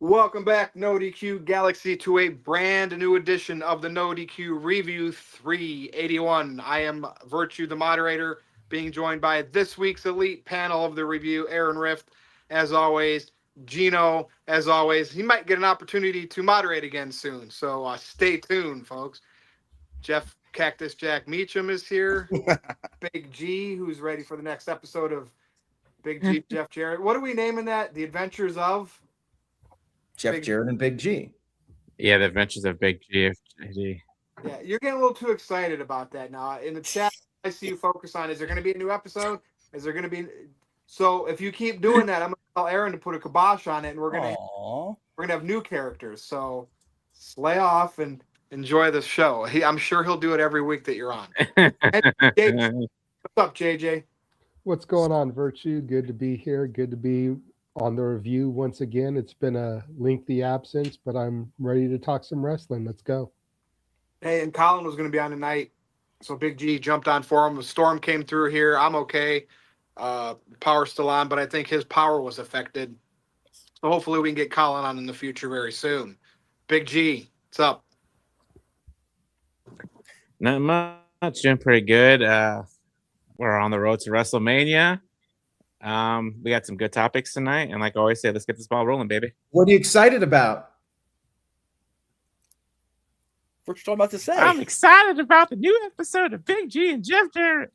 Welcome back, NoDQ Galaxy, to a brand new edition of the NoDQ Review 381. I am Virtue, the moderator, being joined by this week's elite panel of the review, Aaron Rift, as always, Gino, as always. He might get an opportunity to moderate again soon, so stay tuned, folks. Jeff Cactus Jack Meacham is here. Big G, who's ready for the next episode of Big G, Jeff Jarrett. What are we naming that? The Adventures of? Jeff Jarrett and Big G. Yeah, the Adventures of Big G. Yeah, you're getting a little too excited about that now. In the chat, I see you focus on, is there going to be a new episode? Is there going to be? So if you keep doing that, I'm going to tell Aaron to put a kibosh on it, and we're going to have new characters. So slay off and enjoy the show. I'm sure he'll do it every week that you're on. JJ, what's up, JJ? What's going on, Virtue? Good to be here. Good to be on the review once again. It's been a lengthy absence, but I'm ready to talk some wrestling. Let's go. Hey, and Colin was going to be on tonight, so Big G jumped on for him. The storm came through here. I'm okay. Power's still on, but I think his power was affected. So hopefully we can get Colin on in the future very soon. Big G, what's up? Not much. Doing pretty good. We're on the road to WrestleMania. We got some good topics tonight, and like I always say, let's get this ball rolling, baby. What are you excited about? What you talking about to say? I'm excited about the new episode of Big G and Jeff Jarrett.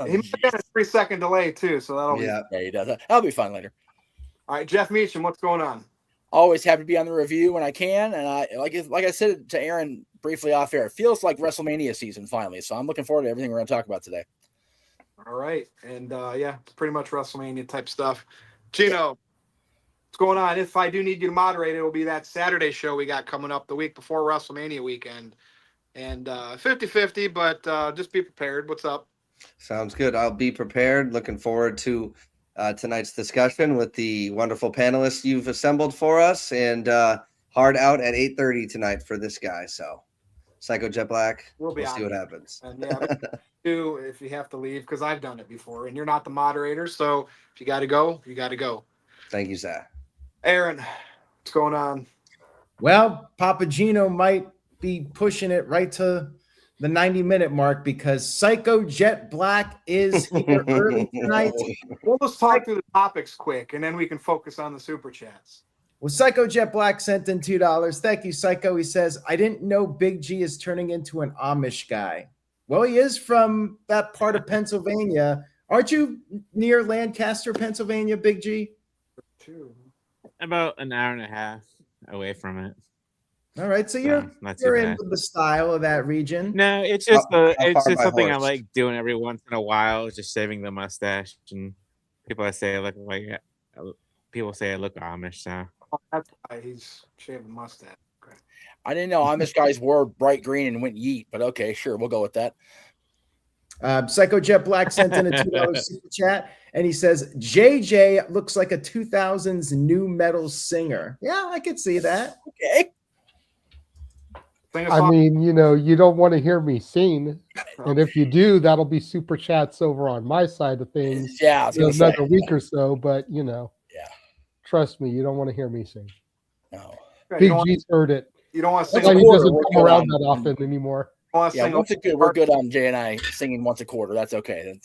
He might get a 3-second delay too, so that'll yeah, he does. That'll be fun later. All right, Jeff Meacham, what's going on? Always happy to be on the review when I can, and I like I said to Aaron briefly off air, it feels like WrestleMania season finally. So I'm looking forward to everything we're going to talk about today. All right, and yeah, it's pretty much WrestleMania type stuff. Gino, what's going on? If I do need you to moderate, it will be that Saturday show we got coming up the week before WrestleMania weekend, and 50-50, but just be prepared. What's up? Sounds good. I'll be prepared. Looking forward to tonight's discussion with the wonderful panelists you've assembled for us, and hard out at 8:30 tonight for this guy. So, Psycho Jet Black. We'll see what happens. And yeah, do if you have to leave, because I've done it before, and you're not the moderator, so if you got to go, you got to go. Thank you, Zach. Aaron, what's going on? Well, Papa Gino might be pushing it right to the 90-minute mark because Psycho Jet Black is here early tonight. We'll just talk through the topics quick, and then we can focus on the super chats. Well, Psycho Jet Black sent in $2. Thank you, Psycho. He says, I didn't know Big G is turning into an Amish guy. Well, he is from that part of Pennsylvania. Aren't you near Lancaster, Pennsylvania, Big G? About an hour and a half away from it. All right, so you're into the style of that region. No, it's just something I like doing every once in a while, just shaving the mustache. And people say I look Amish. So that's why he's shaving the mustache. Okay. I didn't know Amish guys wore bright green and went yeet, but okay, sure, we'll go with that. Psycho Jet Black sent in a $2 super chat, and he says JJ looks like a 2000s new metal singer. Yeah, I could see that. Okay. I mean, you don't want to hear me sing, and if you do, that'll be super chats over on my side of things. Yeah, in another week or so. But yeah, trust me, you don't want to hear me sing. No, Big G's heard it. You don't want to sing. He doesn't come around that often anymore. Yeah, we're good on Jay and I singing once a quarter. That's okay.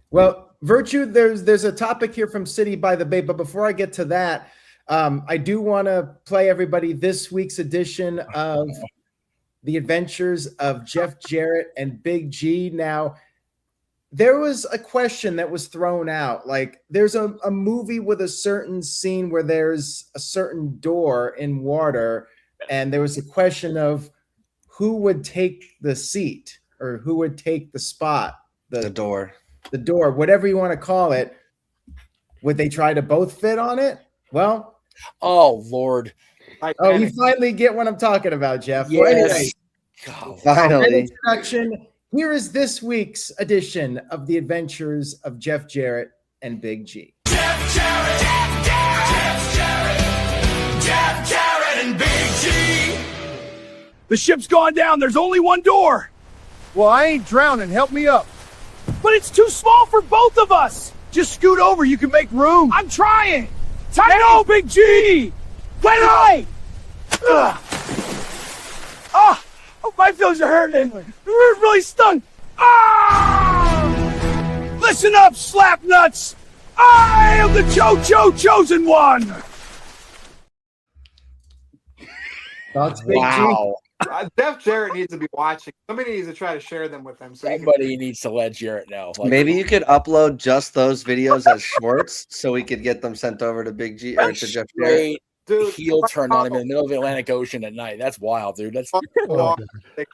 Well, Virtue, there's a topic here from City by the Bay, but before I get to that, I do want to play everybody this week's edition of The Adventures of Jeff Jarrett and Big G. Now, there was a question that was thrown out. Like, there's a movie with a certain scene where there's a certain door in water, and there was a question of who would take the seat or who would take the spot, the door, whatever you want to call it. Would they try to both fit on it? Well, oh Lord! You finally get what I'm talking about, Jeff. Yes. Well, finally. Introduction. Here is this week's edition of The Adventures of Jeff Jarrett and Big G. Jeff Jarrett, Jeff Jarrett and Big G. The ship's gone down. There's only one door. Well, I ain't drowning. Help me up. But it's too small for both of us. Just scoot over. You can make room. I'm trying. Tight Big G! Wait away! Oh, my feelings are hurting. It really stung. Ah! Listen up, slap nuts. I am the chosen one. Thoughts, Big G? Wow. Jeff Jarrett needs to be watching. Somebody needs to try to share them with him. So Somebody needs to let Jarrett know. Like, Maybe you could upload just those videos as shorts so we could get them sent over to Big G or to Jeff Jarrett. straight heel turn on him in the middle of the Atlantic Ocean at night. That's wild, dude. That's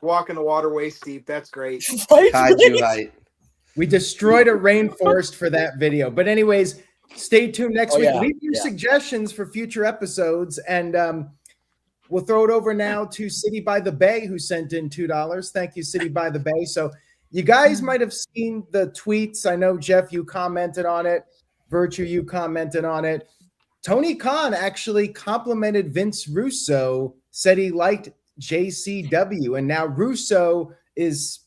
walking the water waist deep. That's great. Kaiju height. We destroyed a rainforest for that video. But anyways, stay tuned next week. Yeah, Leave your suggestions for future episodes. And we'll throw it over now to City by the Bay, who sent in $2. Thank you, City by the Bay. So you guys might have seen the tweets. I know, Jeff, you commented on it. Virtue, you commented on it. Tony Khan actually complimented Vince Russo, said he liked JCW. And now Russo is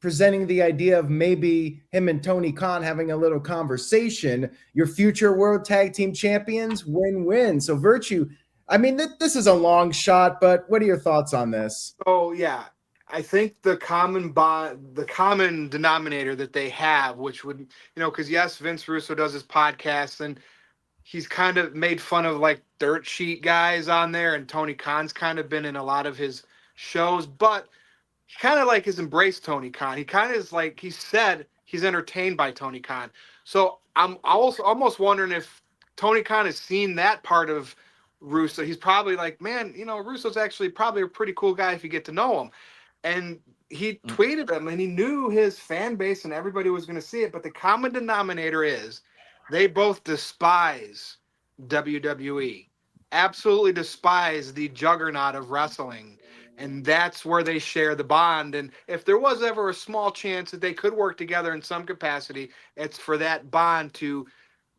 presenting the idea of maybe him and Tony Khan having a little conversation. Your future world tag team champions, win-win. So Virtue, I mean, this is a long shot, but what are your thoughts on this? Oh yeah, I think the common denominator that they have, which would, because yes, Vince Russo does his podcast and he's kind of made fun of like dirt sheet guys on there, and Tony Khan's kind of been in a lot of his shows, but he kind of like has embraced Tony Khan. He kind of is like, he said he's entertained by Tony Khan. So I'm also almost wondering if Tony Khan has seen that part of Russo. He's probably like, man, Russo's actually probably a pretty cool guy if you get to know him. And he tweeted him, and he knew his fan base and everybody was going to see it. But the common denominator is they both despise WWE, absolutely despise the juggernaut of wrestling. And that's where they share the bond. And if there was ever a small chance that they could work together in some capacity, it's for that bond to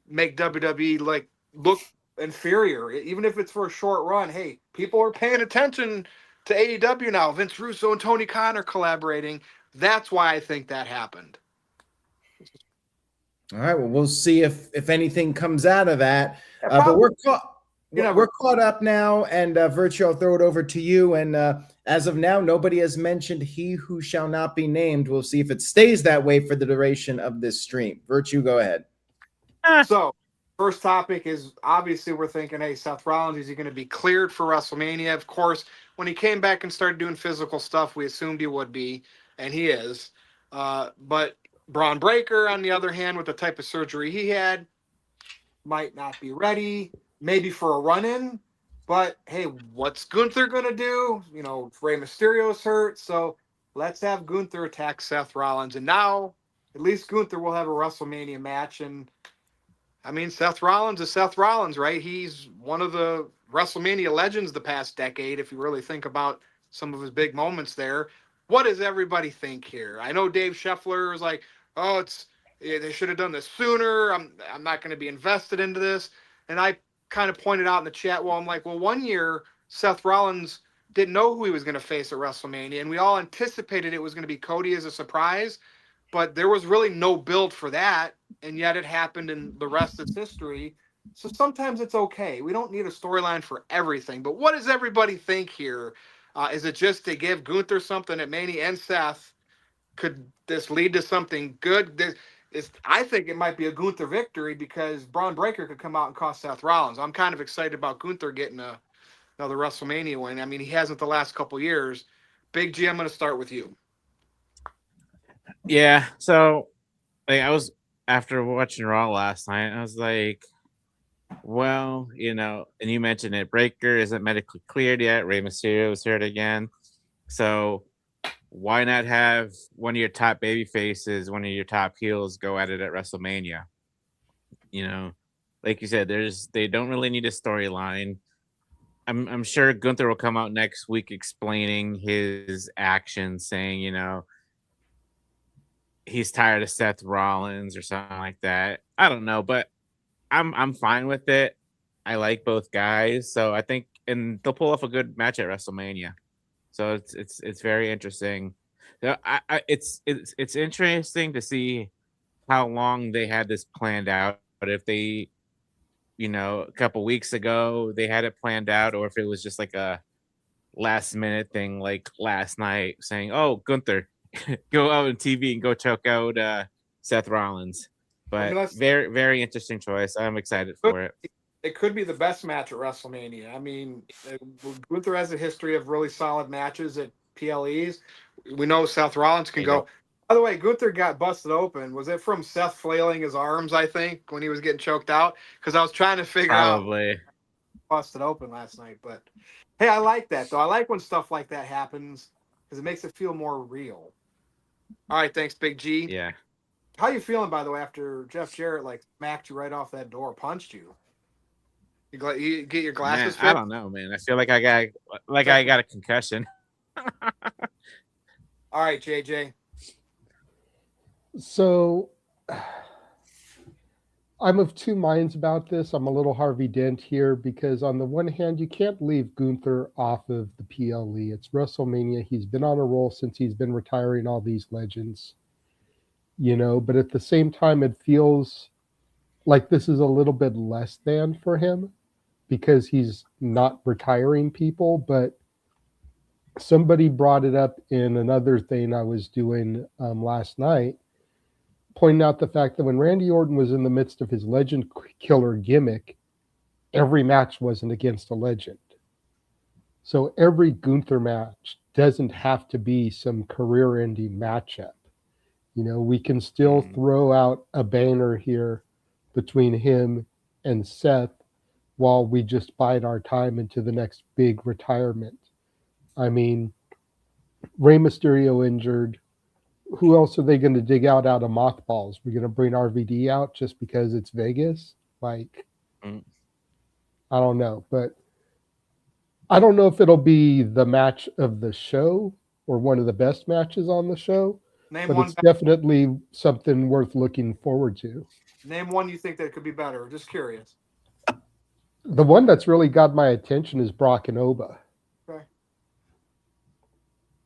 make WWE like look inferior, even if it's for a short run. Hey, people are paying attention to AEW now. Vince Russo and Tony Khan are collaborating. That's why I think that happened. All right. Well, we'll see if anything comes out of that. But we're caught up now, and Virtue, I'll throw it over to you. And as of now, nobody has mentioned he who shall not be named. We'll see if it stays that way for the duration of this stream. Virtue, go ahead. So, first topic is obviously we're thinking, hey, Seth Rollins, is he going to be cleared for WrestleMania? Of course, when he came back and started doing physical stuff, we assumed he would be, and he is. But Braun Breaker, on the other hand, with the type of surgery he had, might not be ready, maybe for a run-in. But, hey, what's Gunther going to do? Rey Mysterio's hurt, so let's have Gunther attack Seth Rollins. And now, at least Gunther will have a WrestleMania match. And, I mean, Seth Rollins is Seth Rollins, right? He's one of the WrestleMania legends the past decade, if you really think about some of his big moments there. What does everybody think here? I know Dave Scheffler was like, oh, they should have done this sooner. I'm not going to be invested into this. And I kind of pointed out in the chat, I'm like, 1 year Seth Rollins didn't know who he was going to face at WrestleMania, and we all anticipated it was going to be Cody as a surprise, but there was really no build for that, and yet it happened, and the rest is history. So sometimes it's okay. We don't need a storyline for everything. But what does everybody think here? Is it just to give Gunther something at Mania and Seth? Could this lead to something good? I think it might be a Gunther victory because Braun Breaker could come out and cost Seth Rollins. I'm kind of excited about Gunther getting another WrestleMania win. I mean, he hasn't the last couple years. Big G, I'm going to start with you. Yeah, so I was, after watching Raw last night, I was like, well, and you mentioned it, Breaker isn't medically cleared yet. Rey Mysterio is hurt again. So why not have one of your top baby faces, one of your top heels go at it at WrestleMania? Like you said, they don't really need a storyline. I'm sure Gunther will come out next week explaining his actions, saying, he's tired of Seth Rollins or something like that. I don't know, but I'm fine with it. I like both guys, so I think, and they'll pull off a good match at WrestleMania. So it's very interesting. It's interesting to see how long they had this planned out. But if they a couple weeks ago they had it planned out, or if it was just like a last minute thing, like last night saying, "Oh, Gunther, go out on TV and go choke out Seth Rollins." But very, very interesting choice. I'm excited for it. It could be the best match at WrestleMania. I mean, Gunther has a history of really solid matches at PLEs. We know Seth Rollins can go. By the way, Gunther got busted open. Was it from Seth flailing his arms, I think, when he was getting choked out? Because I was trying to figure out busted open last night. But hey, I like that, though. I like when stuff like that happens because it makes it feel more real. All right, thanks, Big G. Yeah. How you feeling, by the way, after Jeff Jarrett like smacked you right off that door, punched you? You get your glasses fixed? I don't know, man. I feel like I got a concussion. All right, JJ. So I'm of two minds about this. I'm a little Harvey Dent here because on the one hand, you can't leave Gunther off of the PLE. It's WrestleMania. He's been on a roll since he's been retiring all these legends, but at the same time, it feels like this is a little bit less than for him because he's not retiring people. But somebody brought it up in another thing I was doing last night, pointing out the fact that when Randy Orton was in the midst of his legend killer gimmick, every match wasn't against a legend. So every Gunther match doesn't have to be some career-ending matchup. We can still throw out a banner here between him and Seth while we just bide our time into the next big retirement. I mean, Rey Mysterio injured. Who else are they going to dig out of mothballs? We're going to bring RVD out just because it's Vegas? I don't know. But I don't know if it'll be the match of the show or one of the best matches on the show. But it's definitely something worth looking forward to. Name one you think that could be better. Just curious. The one that's really got my attention is Brock and Oba. Okay.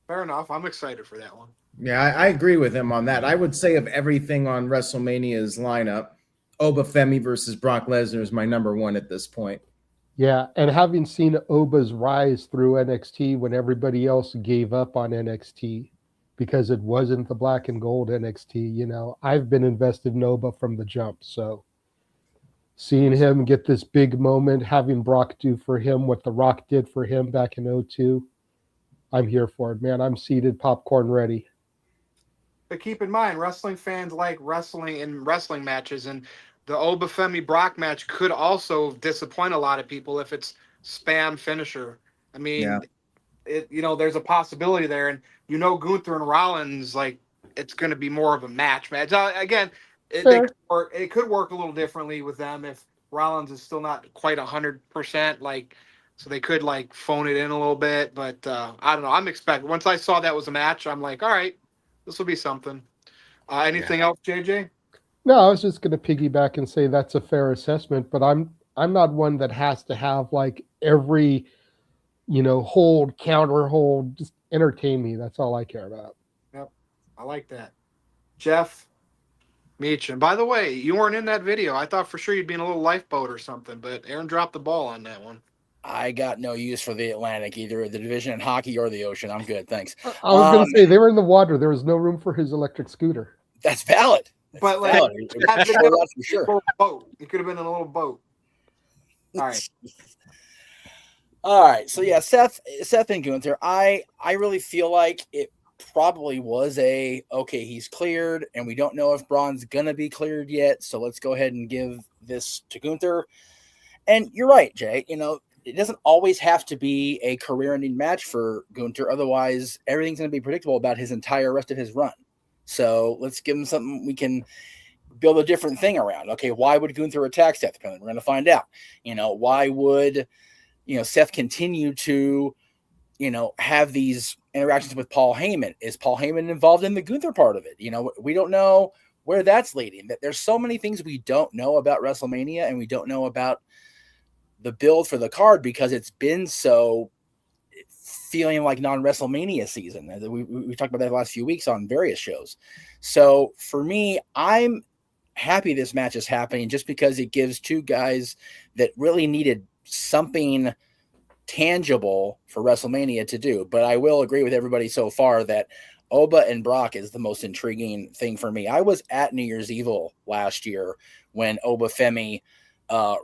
Fair enough. I'm excited for that one. Yeah, I agree with him on that. I would say of everything on WrestleMania's lineup, Oba Femi versus Brock Lesnar is my number one at this point. Yeah, and having seen Oba's rise through NXT when everybody else gave up on NXT because it wasn't the black and gold NXT, I've been invested in Oba from the jump. So seeing him get this big moment, having Brock do for him what The Rock did for him back in 2002, I'm here for it, man. I'm seated, popcorn ready. But keep in mind, wrestling fans like wrestling in wrestling matches, and the Oba Femi Brock match could also disappoint a lot of people if it's spam finisher. I mean, there's a possibility there, and Gunther and Rollins, it's going to be more of a match. Again, it could work a little differently with them if Rollins is still not quite 100%. So they could phone it in a little bit, but I don't know. I'm expecting. Once I saw that was a match, I'm like, all right, this will be something. Anything else, JJ? No, I was just going to piggyback and say that's a fair assessment, but I'm not one that has to have every hold, counter hold. Just entertain me. That's all I care about. Yep, I like that. Jeff Meacham. By the way, you weren't in that video. I thought for sure you'd be in a little lifeboat or something, but Aaron dropped the ball on that one. I got no use for the Atlantic, either the division in hockey or the ocean. I'm good, thanks. I was going to say they were in the water. There was no room for his electric scooter. That's valid. But valid. That's for sure. Boat. He could have been in a little boat. All right. All right. So yeah, Seth and Gunther. I really feel like it probably was he's cleared, and we don't know if Braun's gonna be cleared yet. So let's go ahead and give this to Gunther. And you're right, Jay. It doesn't always have to be a career-ending match for Gunther. Otherwise, everything's going to be predictable about his entire rest of his run. So let's give him something we can build a different thing around. Okay, why would Gunther attack Seth? We're going to find out. Why would Seth continue to have these interactions with Paul Heyman? Is Paul Heyman involved in the Gunther part of it? We don't know where that's leading. There's so many things we don't know about WrestleMania, and we don't know about the build for the card because it's been so feeling like non-WrestleMania season. We talked about that the last few weeks on various shows. So for me, I'm happy this match is happening just because it gives two guys that really needed something tangible for WrestleMania to do. But I will agree with everybody so far that Oba and Brock is the most intriguing thing for me. I was at New Year's Evil last year when Oba Femi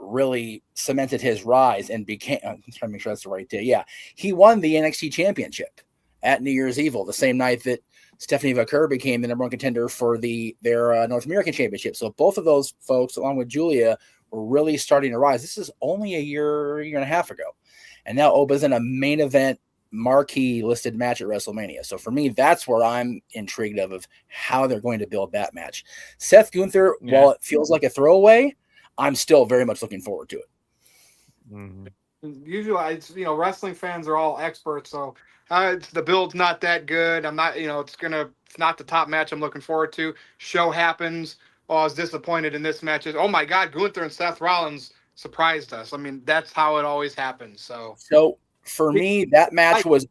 really cemented his rise and became, I'm trying to make sure that's the right day. Yeah. He won the NXT championship at New Year's Evil, the same night that Stephanie Vaquer became the number one contender for their North American championship. So both of those folks, along with Julia, were really starting to rise. This is only a year and a half ago. And now Oba's in a main event marquee listed match at WrestleMania. So for me, that's where I'm intrigued of how they're going to build that match. Seth Gunther, while it feels like a throwaway, I'm still very much looking forward to it. Mm-hmm. Usually, wrestling fans are all experts, so the build's not that good. I'm not, it's not the top match I'm looking forward to. Show happens. Oh, I was disappointed in this match. Oh my God, Gunther and Seth Rollins surprised us. I mean, that's how it always happens. So for me, that match was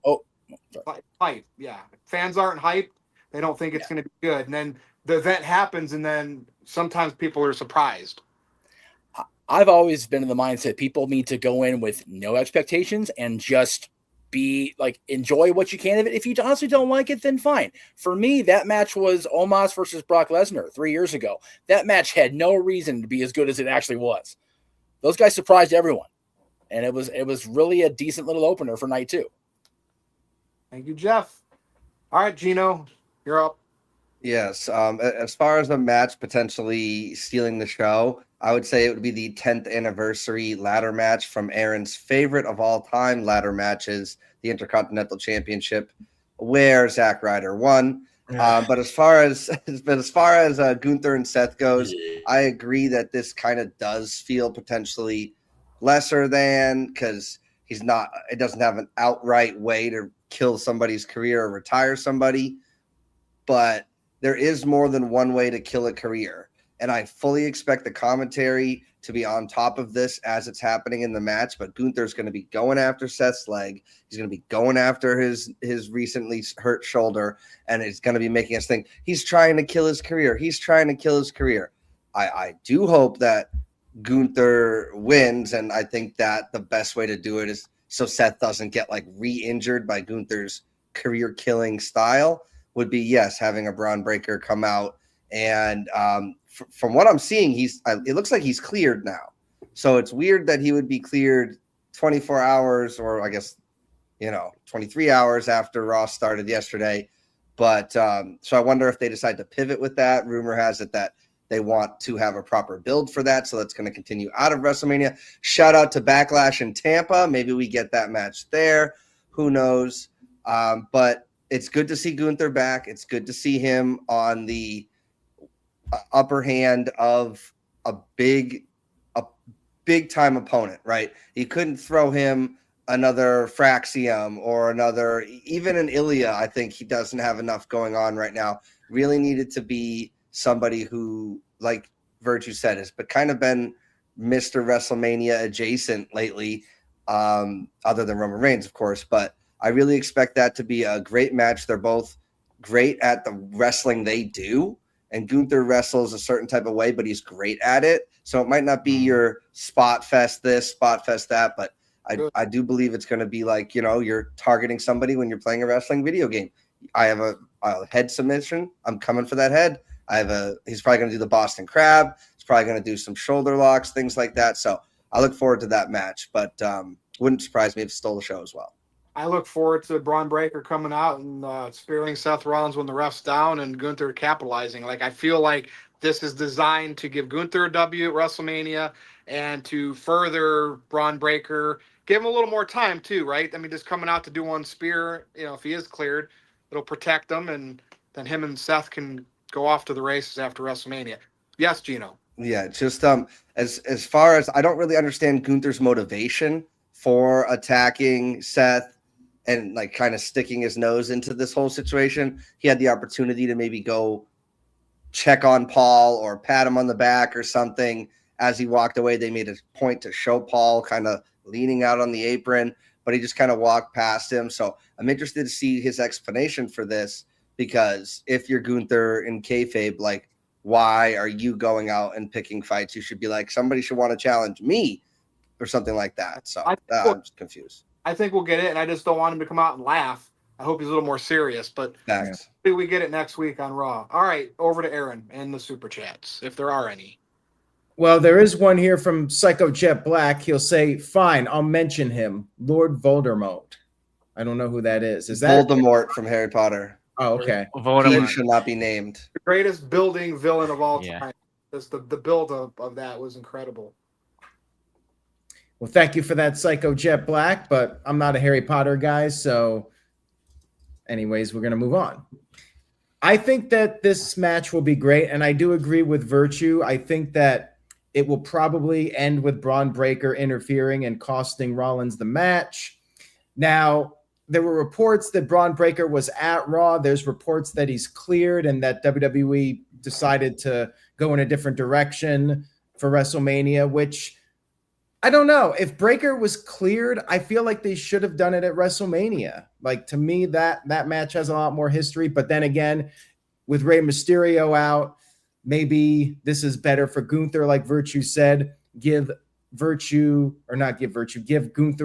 hype. Yeah, fans aren't hyped. They don't think it's going to be good, and then the event happens, and then sometimes people are surprised. I've always been in the mindset people need to go in with no expectations and just be like, enjoy what you can of it. If you honestly don't like it, then fine. For me, that match was Omos versus Brock Lesnar 3 years ago. That match had no reason to be as good as it actually was. Those guys surprised everyone. And it was really a decent little opener for night 2. Thank you, Jeff. All right, Gino, you're up. Yes. As far as a match potentially stealing the show, I would say it would be the 10th anniversary ladder match from Aaron's favorite of all time ladder matches, the Intercontinental Championship, where Zack Ryder won. But as far as Gunther and Seth goes, I agree that this kind of does feel potentially lesser than, because it doesn't have an outright way to kill somebody's career or retire somebody, but there is more than one way to kill a career. And I fully expect the commentary to be on top of this as it's happening in the match. But Gunther's going to be going after Seth's leg. He's going to be going after his recently hurt shoulder. And it's going to be making us think he's trying to kill his career. He's trying to kill his career. I do hope that Gunther wins. And I think that the best way to do it is so Seth doesn't get like re-injured by Gunther's career-killing style. Would be, yes, having a Braun Breaker come out. And from what I'm seeing, it looks like he's cleared now. So it's weird that he would be cleared 24 hours or I guess, 23 hours after Raw started yesterday. But so I wonder if they decide to pivot with that. Rumor has it that they want to have a proper build for that. So that's going to continue out of WrestleMania. Shout out to Backlash in Tampa. Maybe we get that match there. Who knows? But it's good to see Gunther back. It's good to see him on the upper hand of a big time opponent, right? You couldn't throw him another Fraxium or even an Ilya. I think he doesn't have enough going on right now. Really needed to be somebody who, like Virtue said, has but kind of been Mr. WrestleMania adjacent lately, other than Roman Reigns, of course, but I really expect that to be a great match. They're both great at the wrestling they do, and Gunther wrestles a certain type of way, but he's great at it. So it might not be your spot fest this, spot fest that, but I do believe it's going to be like, you're targeting somebody when you're playing a wrestling video game. I have a head submission. I'm coming for that head. He's probably going to do the Boston Crab. He's probably going to do some shoulder locks, things like that. So I look forward to that match, but wouldn't surprise me if it stole the show as well. I look forward to Braun Breaker coming out and spearing Seth Rollins when the ref's down and Gunther capitalizing. Like, I feel like this is designed to give Gunther a W at WrestleMania and to further Braun Breaker, give him a little more time too, right? I mean, just coming out to do one spear, if he is cleared, it'll protect him, and then him and Seth can go off to the races after WrestleMania. Yes, Gino. Yeah, just as far as I don't really understand Gunther's motivation for attacking Seth and like kind of sticking his nose into this whole situation. He had the opportunity to maybe go check on Paul or pat him on the back or something. As he walked away, they made a point to show Paul kind of leaning out on the apron, but he just kind of walked past him. So I'm interested to see his explanation for this, because if you're Gunther in kayfabe, like, why are you going out and picking fights? You should be like, somebody should want to challenge me or something like that. So I'm just confused. I think we'll get it, and I just don't want him to come out and laugh. I hope he's a little more serious, but Thanks. we get it next week on Raw. All right, over to Aaron and the super chats, if there are any. Well, there is one here from Psycho Jet Black. He'll say, fine, I'll mention him. Lord Voldemort. I don't know who that is. Is that Voldemort from Harry Potter? Oh, okay. He Voldemort. should not be named. The greatest building villain of all Yeah. time. Just the build of that was incredible. Well, thank you for that, Psycho Jet Black, but I'm not a Harry Potter guy, so anyways, we're going to move on. I think that this match will be great, and I do agree with Virtue. I think that it will probably end with Braun Breaker interfering and costing Rollins the match. Now, there were reports that Braun Breaker was at Raw. There's reports that he's cleared and that WWE decided to go in a different direction for WrestleMania, which I don't know. If Breaker was cleared, I feel like they should have done it at WrestleMania. Like, to me, that match has a lot more history. But then again, with Rey Mysterio out, maybe this is better for Gunther, like Virtue said. Give Gunther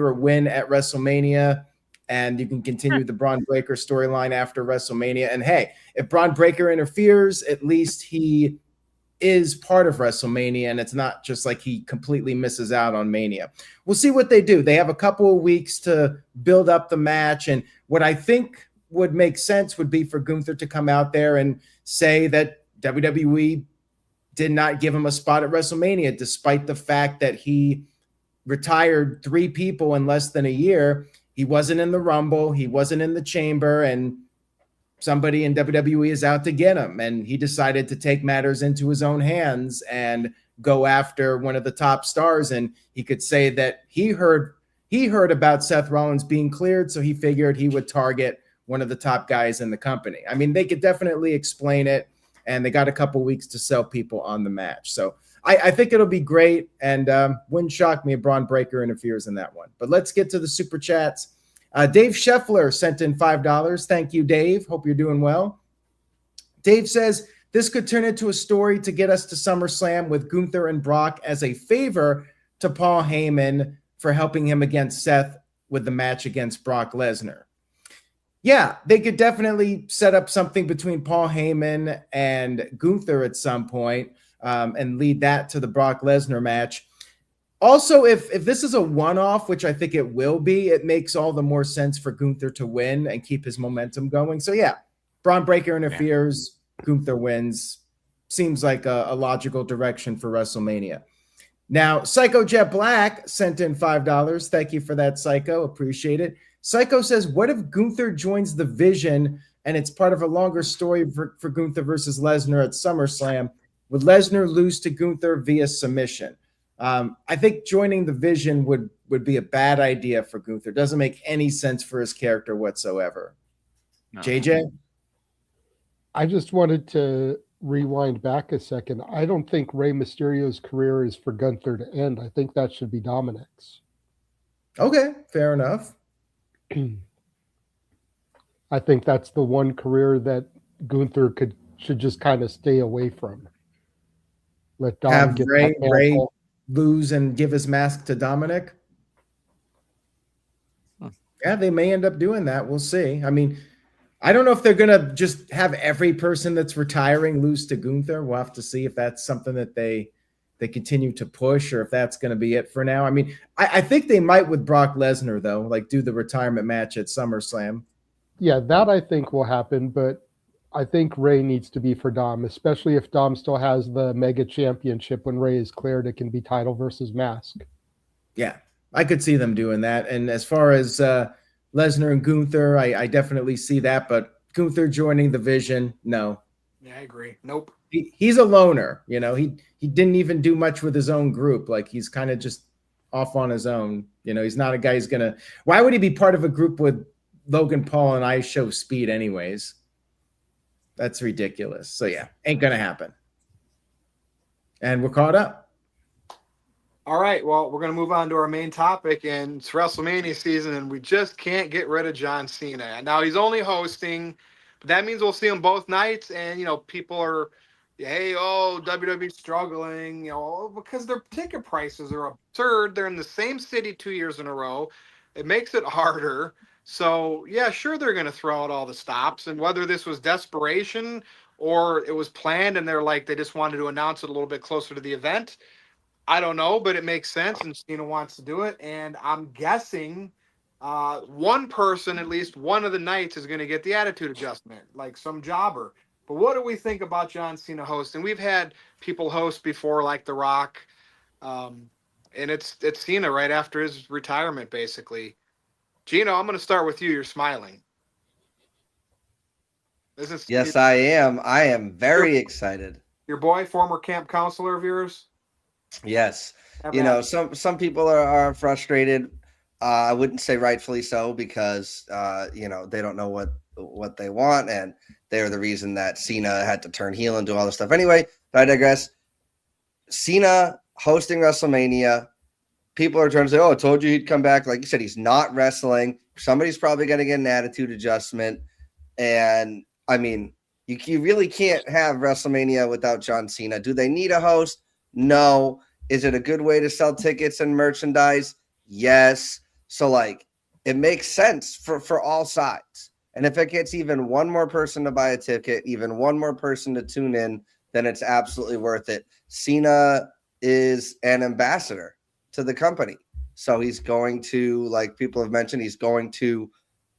a win at WrestleMania, and you can continue the Braun Breaker storyline after WrestleMania. And hey, if Braun Breaker interferes, at least he is part of WrestleMania, and it's not just like he completely misses out on Mania. We'll see what they do. They have a couple of weeks to build up the match, and what I think would make sense would be for Gunther to come out there and say that WWE did not give him a spot at WrestleMania, despite the fact that he retired 3 people in less than a year. He wasn't in the Rumble. He wasn't in the Chamber, and somebody in WWE is out to get him. And he decided to take matters into his own hands and go after one of the top stars. And he could say that he heard about Seth Rollins being cleared, so he figured he would target one of the top guys in the company. I mean, they could definitely explain it, and they got a couple weeks to sell people on the match. So I think it'll be great, and wouldn't shock me if Braun Breaker interferes in that one. But let's get to the super chats. Dave Scheffler sent in $5. Thank you, Dave. Hope you're doing well. Dave says, this could turn into a story to get us to SummerSlam with Gunther and Brock as a favor to Paul Heyman for helping him against Seth with the match against Brock Lesnar. Yeah, they could definitely set up something between Paul Heyman and Gunther at some point, and lead that to the Brock Lesnar match. Also, if this is a one-off, which I think it will be, it makes all the more sense for Gunther to win and keep his momentum going. So yeah, Braun Breaker interferes, Gunther wins. Seems like a logical direction for WrestleMania. Now, Psycho Jet Black sent in $5. Thank you for that, Psycho. Appreciate it. Psycho says, what if Gunther joins the Vision and it's part of a longer story for Gunther versus Lesnar at SummerSlam? Would Lesnar lose to Gunther via submission? I think joining the Vision would be a bad idea for Gunther. Doesn't make any sense for his character whatsoever. No. JJ? I just wanted to rewind back a second. I don't think Rey Mysterio's career is for Gunther to end. I think that should be Dominic's. Okay, fair enough. I think that's the one career that Gunther should just kind of stay away from. Let Dom have get Ray lose and give his mask to Dominic. Yeah, they may end up doing that. We'll see. I mean, I don't know if they're gonna just have every person that's retiring lose to Gunther. We'll have to see if that's something that they continue to push, or if that's going to be it for now. I mean, I think they might with Brock Lesnar, though, like do the retirement match at SummerSlam. Yeah, that I think will happen, but I think Ray needs to be for Dom, especially if Dom still has the Mega Championship. When Ray is cleared, it can be title versus mask. Yeah, I could see them doing that. And as far as Lesnar and Gunther, I definitely see that, but Gunther joining the Vision, no. Yeah, I agree. Nope. He's a loner, you know. He didn't even do much with his own group. Like, he's kind of just off on his own. You know, he's not a guy who's gonna. Why would he be part of a group with Logan Paul and I Show Speed, anyways? That's ridiculous. So yeah, ain't gonna happen. And we're caught up. All right. Well, we're gonna move on to our main topic, and it's WrestleMania season, and we just can't get rid of John Cena. Now he's only hosting. That means we'll see him both nights, and people are hey, oh, WWE struggling, because their ticket prices are absurd. They're in the same city 2 years in a row. It makes it harder. So, yeah, sure, they're going to throw out all the stops. And whether this was desperation or it was planned and they're like, they just wanted to announce it a little bit closer to the event, I don't know, but it makes sense. And Cena wants to do it. And I'm guessing one person, at least one of the nights, is going to get the attitude adjustment, like some jobber. But what do we think about John Cena hosting? We've had people host before, like The Rock, and it's Cena right after his retirement, basically. Gino, I'm going to start with you. You're smiling. This is Yes, I am. I am very excited. your boy, former camp counselor of yours. Yes. Have You at know, it. some people are frustrated. I wouldn't say rightfully so because you know, they don't know what they want, and they're the reason that Cena had to turn heel and do all this stuff. Anyway, but I digress. Cena hosting WrestleMania. People are trying to say, "Oh, I told you he'd come back." Like you said, he's not wrestling. Somebody's probably going to get an attitude adjustment, and I mean, you really can't have WrestleMania without John Cena. Do they need a host? No. Is it a good way to sell tickets and merchandise? Yes. So like it makes sense for all sides. And if it gets even one more person to buy a ticket, even one more person to tune in, then it's absolutely worth it. Cena is an ambassador to the company. So he's going to, like people have mentioned, he's going to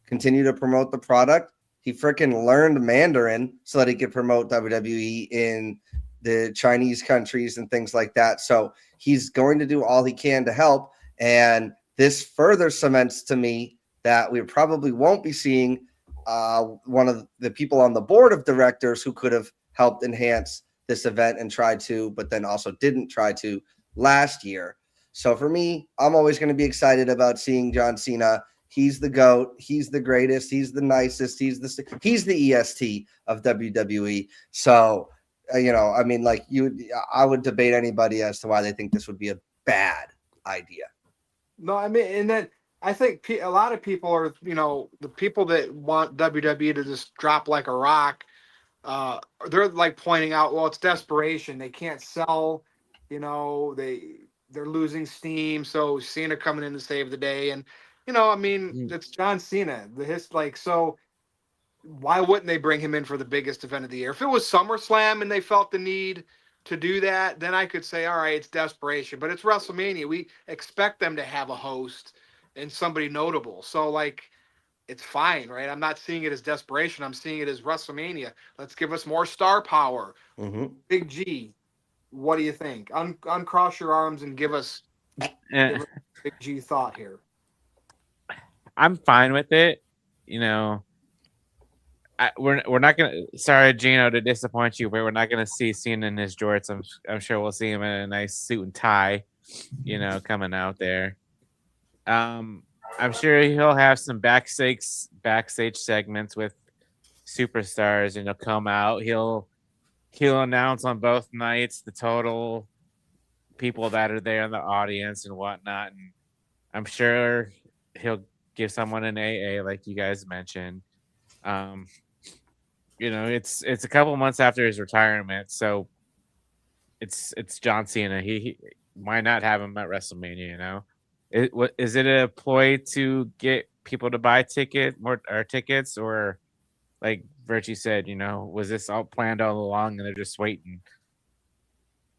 continue to promote the product. He freaking learned Mandarin so that he could promote WWE in the Chinese countries and things like that. So he's going to do all he can to help. And this further cements to me that we probably won't be seeing one of the people on the board of directors who could have helped enhance this event and tried to, but then also didn't try to last year. So for me, I'm always going to be excited about seeing John Cena. He's the GOAT. He's the greatest. He's the nicest. He's the EST of WWE. So, you know, I mean, like I would debate anybody as to why they think this would be a bad idea. No, I mean, and then I think a lot of people are, the people that want WWE to just drop like a rock. They're like pointing out, well, it's desperation. They can't sell, they're losing steam. So Cena coming in to save the day, and I mean, it's John Cena. So why wouldn't they bring him in for the biggest event of the year? If it was SummerSlam and they felt the need to do that, then I could say, all right, it's desperation. But it's WrestleMania. We expect them to have a host and somebody notable. So like, it's fine, right? I'm not seeing it as desperation. I'm seeing it as WrestleMania. Let's give us more star power. Mm-hmm. Big G, what do you think? Uncross your arms and give us Big G thought here. I'm fine with it. We're not gonna. Sorry, Gino, to disappoint you, but we're not gonna see Cena in his jorts. I'm sure we'll see him in a nice suit and tie, coming out there. I'm sure he'll have some backstage segments with superstars, and he'll come out. He'll announce on both nights the total people that are there in the audience and whatnot. And I'm sure he'll give someone an AA, like you guys mentioned. It's a couple months after his retirement, so it's John Cena. He why not have him at WrestleMania? Is it a ploy to get people to buy tickets, or like Virtue said, was this all planned all along and they're just waiting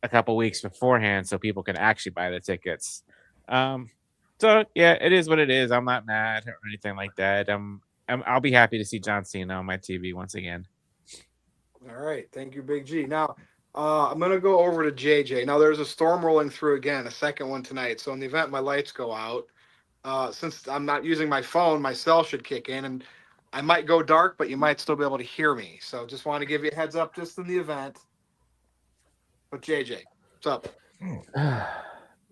a couple weeks beforehand so people can actually buy the tickets? So yeah, it is what it is. I'm not mad or anything like that. I'll be happy to see John Cena on my TV once again. All right. Thank you, Big G. Now, I'm going to go over to JJ. Now, there's a storm rolling through again, a second one tonight. So in the event my lights go out, since I'm not using my phone, my cell should kick in, and I might go dark, but you might still be able to hear me. So just want to give you a heads up just in the event. But JJ, what's up?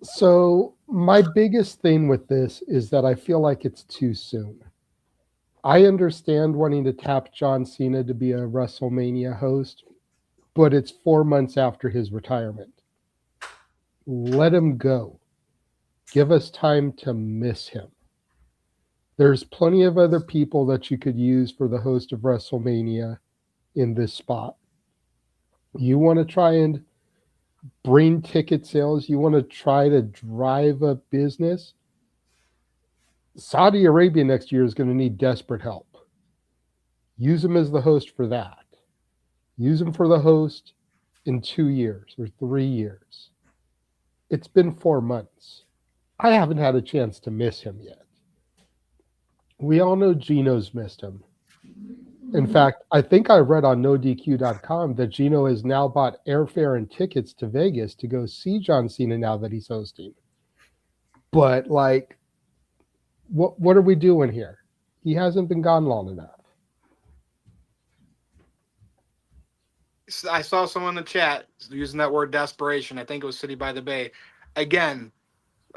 So my biggest thing with this is that I feel like it's too soon. I understand wanting to tap John Cena to be a WrestleMania host, but it's 4 months after his retirement. Let him go. Give us time to miss him. There's plenty of other people that you could use for the host of WrestleMania in this spot. You want to try and bring ticket sales, you want to try to drive a business. Saudi Arabia next year is going to need desperate help. Use them as the host for that. Use them for the host in 2 years or 3 years. It's been 4 months. I haven't had a chance to miss him yet. We all know Gino's missed him. In fact, I think I read on NoDQ.com that Gino has now bought airfare and tickets to Vegas to go see John Cena now that he's hosting. But like, what are we doing here? He hasn't been gone long enough. I saw someone in the chat using that word desperation. I think it was City by the Bay. Again,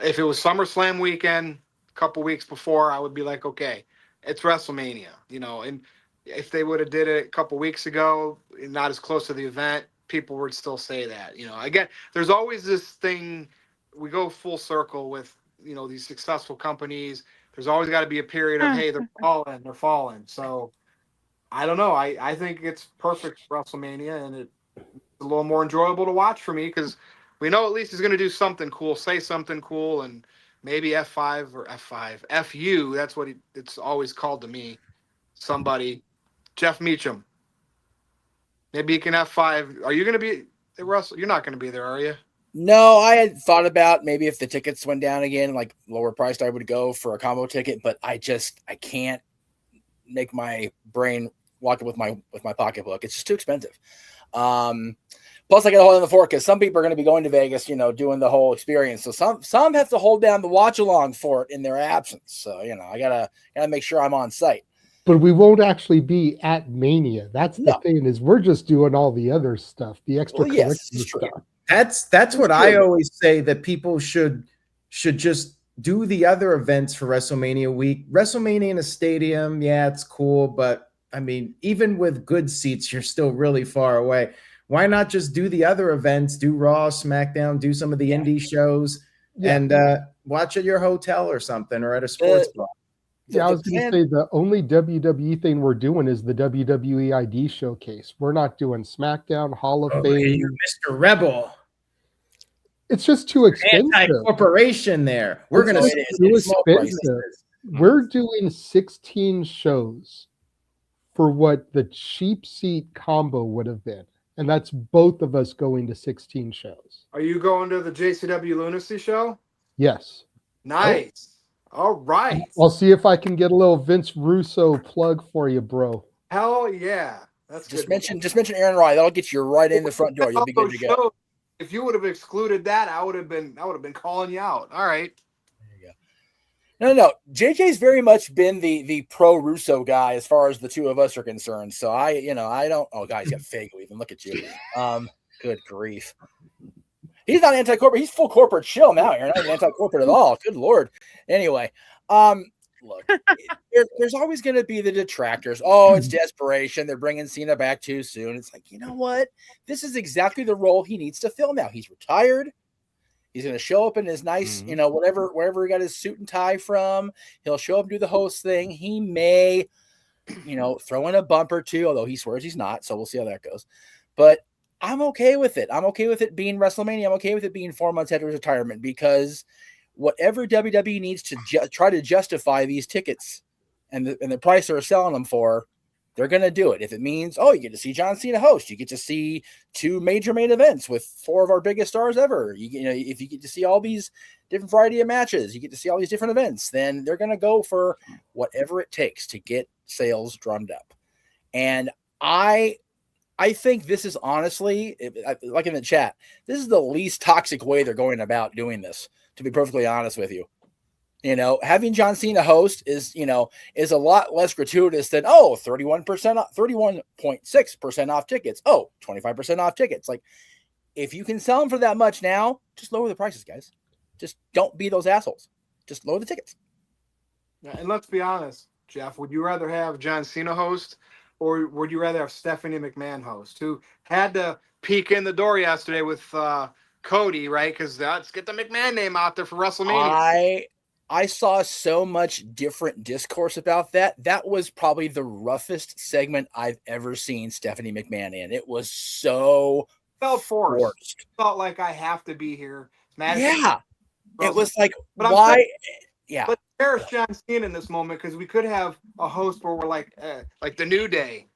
if it was SummerSlam weekend a couple weeks before, I would be like, okay, it's WrestleMania, and if they would have did it a couple weeks ago, not as close to the event, people would still say that. Again, there's always this thing. We go full circle with these successful companies. There's always got to be a period of, hey, they're falling. So I don't know. I think it's perfect for WrestleMania, and it's a little more enjoyable to watch for me because we know at least he's going to do something cool, say something cool, and maybe F5 or F5, FU. That's what it's always called to me. Somebody. Jeff Meacham. Maybe you can have 5. Are you going to be at Russell? You're not going to be there, are you? No, I had thought about maybe if the tickets went down again, like lower priced, I would go for a combo ticket, but I can't make my brain walk with my pocketbook. It's just too expensive. Plus I got to hold in the fort because some people are going to be going to Vegas, doing the whole experience. So some have to hold down the watch along for it in their absence. So, I gotta make sure I'm on site. But we won't actually be at Mania. That's the thing, is we're just doing all the other stuff, the extracurricular stuff. That's what I always say, that people should just do the other events for WrestleMania week. WrestleMania in a stadium, yeah, it's cool, but I mean, even with good seats, you're still really far away. Why not just do the other events, do Raw, SmackDown, do some of the indie shows, and watch at your hotel or something, or at a sports bar? Yeah, I was going to say the only WWE thing we're doing is the WWE ID showcase. We're not doing SmackDown, Hall of Fame. You're Mr. Rebel. It's just too expensive. Anti-corporation there. We're going to too expensive. We're doing 16 shows for what the cheap seat combo would have been. And that's both of us going to 16 shows. Are you going to the JCW Lunacy show? Yes. Nice. All right. I'll see if I can get a little Vince Russo plug for you, bro. Hell yeah. That's just good. mention Aaron Roddy. That'll get you right in the front door. You'll be good to go. If you would have excluded that, I would have been calling you out. All right. There you go. No. JJ's very much been the pro Russo guy as far as the two of us are concerned. So I don't. Oh, guys, got Fago even. Look at you. Good grief. He's not anti-corporate. He's full corporate chill now. You're not even anti-corporate at all. Good Lord. Anyway, look, there's always going to be the detractors. Oh, it's desperation. They're bringing Cena back too soon. It's like, you know what? This is exactly the role he needs to fill now. He's retired. He's going to show up in his nice, wherever he got his suit and tie from. He'll show up and do the host thing. He may, throw in a bump or two, although he swears he's not. So we'll see how that goes. But I'm okay with it. I'm okay with it being WrestleMania. I'm okay with it being 4 months after his retirement, because whatever WWE needs to try to justify these tickets and the price they're selling them for, they're going to do it. If it means, you get to see John Cena host, you get to see 2 major main events with 4 of our biggest stars ever. If you get to see all these different variety of matches, you get to see all these different events, then they're going to go for whatever it takes to get sales drummed up. And I think this is honestly, like in the chat, this is the least toxic way they're going about doing this, to be perfectly honest with you. Having John Cena host is a lot less gratuitous than, 31.6% off tickets. 25% off tickets. Like, if you can sell them for that much now, just lower the prices, guys. Just don't be those assholes. Just lower the tickets. Yeah, and let's be honest, Jeff, would you rather have John Cena host, or would you rather have Stephanie McMahon host, who had to peek in the door yesterday with Cody, right? Because let's get the McMahon name out there for WrestleMania. I saw so much different discourse about that. That was probably the roughest segment I've ever seen Stephanie McMahon in. It was so Felt forced. Felt like I have to be here. Yeah. It was like, But why? Yeah. Let's cherish John Cena in this moment because we could have a host where we're like the New Day.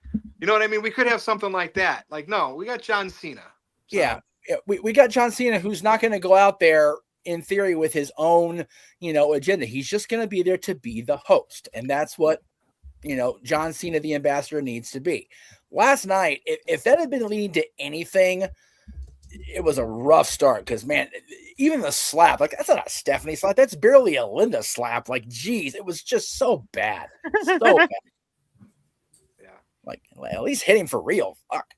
You know what I mean? We could have something like that. Like, no, we got John Cena. So. Yeah. We got John Cena, who's not going to go out there in theory with his own, agenda. He's just going to be there to be the host. And that's what, John Cena, the ambassador, needs to be. Last night, if that had been leading to anything, it was a rough start because, man, even the slap, like, that's not a Stephanie slap. That's barely a Linda slap. Like, geez, it was just so bad. So bad. Yeah. Like, at least hit him for real. Fuck.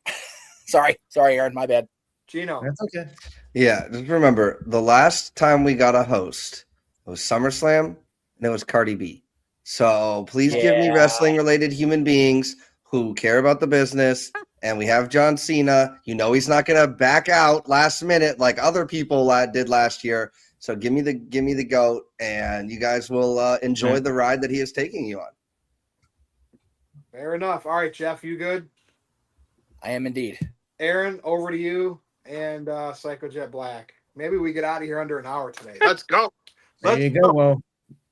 Sorry, Aaron, my bad. Gino. That's okay. Yeah, just remember the last time we got a host, it was SummerSlam, and it was Cardi B. So please give me wrestling-related human beings who care about the business. And we have John Cena. He's not going to back out last minute like other people did last year. So give me the GOAT, and you guys will enjoy the ride that he is taking you on. Fair enough. All right, Jeff, you good? I am indeed. Aaron, over to you and Psycho Jet Black. Maybe we get out of here under an hour today. Let's go. There you go. Well,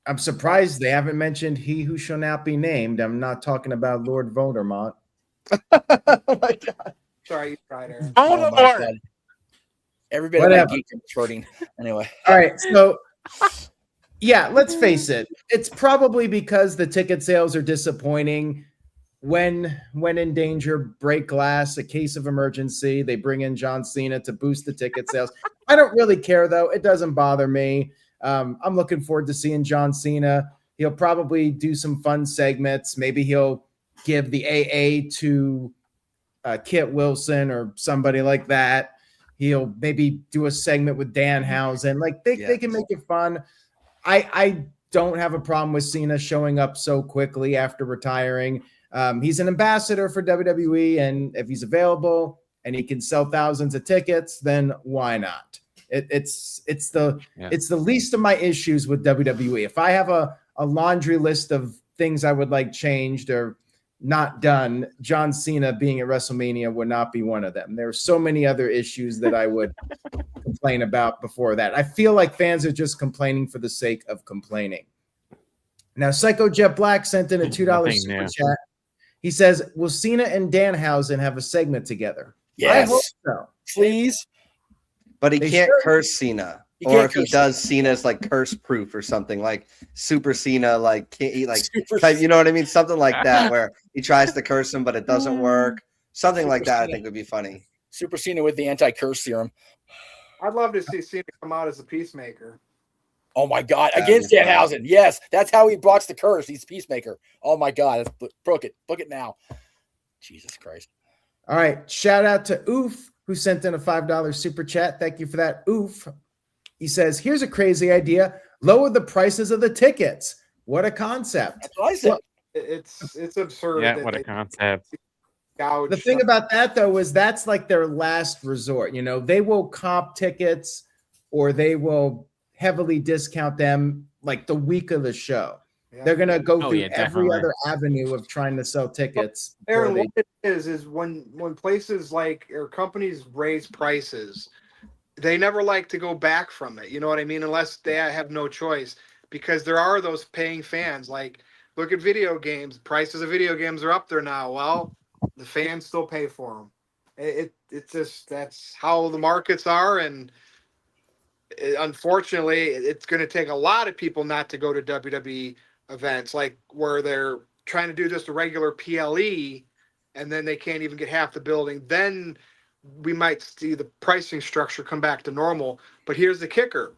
I'm surprised they haven't mentioned he who shall not be named. I'm not talking about Lord Voldemort. Oh my God. Sorry, you tried, Aaron. Oh my God. Every bit of that geek is hurting. Anyway. All right. So, yeah, let's face it. It's probably because the ticket sales are disappointing. When in danger, break glass, a case of emergency. They bring in John Cena to boost the ticket sales. I don't really care, though. It doesn't bother me. I'm looking forward to seeing John Cena. He'll probably do some fun segments. Maybe he'll give the AA to Kit Wilson or somebody like that. He'll maybe do a segment with Danhausen. Like they can make it fun. I don't have a problem with Cena showing up so quickly after retiring. He's an ambassador for WWE, and if he's available and he can sell thousands of tickets, then why not? It's the least of my issues with WWE. If I have a laundry list of things I would like changed or not done, John Cena being at WrestleMania would not be one of them. There are so many other issues that I would complain about before that. I feel like fans are just complaining for the sake of complaining. Now, Psycho Jet Black sent in a $2 super chat. He says, will Cena and Danhausen have a segment together? Yes. I hope so. Please. But he can't curse Cena. Or if he does, Cena's like curse proof or something like Super Cena, like type, you know what I mean? Something like that where he tries to curse him, but it doesn't work. Something like that, I think would be funny. Super Cena with the anti-curse serum. I'd love to see Cena come out as a peacemaker. Oh my God! Against Danhausen, yes, that's how he blocks the curse. He's peacemaker. Oh my God! Book it now. Jesus Christ! All right, shout out to Oof who sent in a $5 super chat. Thank you for that, Oof. He says, "Here's a crazy idea: lower the prices of the tickets. What a concept!" That's what I said. It's absurd. Yeah, what a concept. The thing about that though is that's like their last resort. They will comp tickets or they will heavily discount them like the week of the show. Yeah. They're gonna go through every other avenue of trying to sell tickets. Aaron, what it is when places like or companies raise prices, they never like to go back from it. You know what I mean? Unless they have no choice, because there are those paying fans. Like, look at video games. Prices of video games are up there now. Well, the fans still pay for them. It's just that's how the markets are, and unfortunately, it's going to take a lot of people not to go to WWE events, like where they're trying to do just a regular PLE, and then they can't even get half the building. Then we might see the pricing structure come back to normal. But here's the kicker.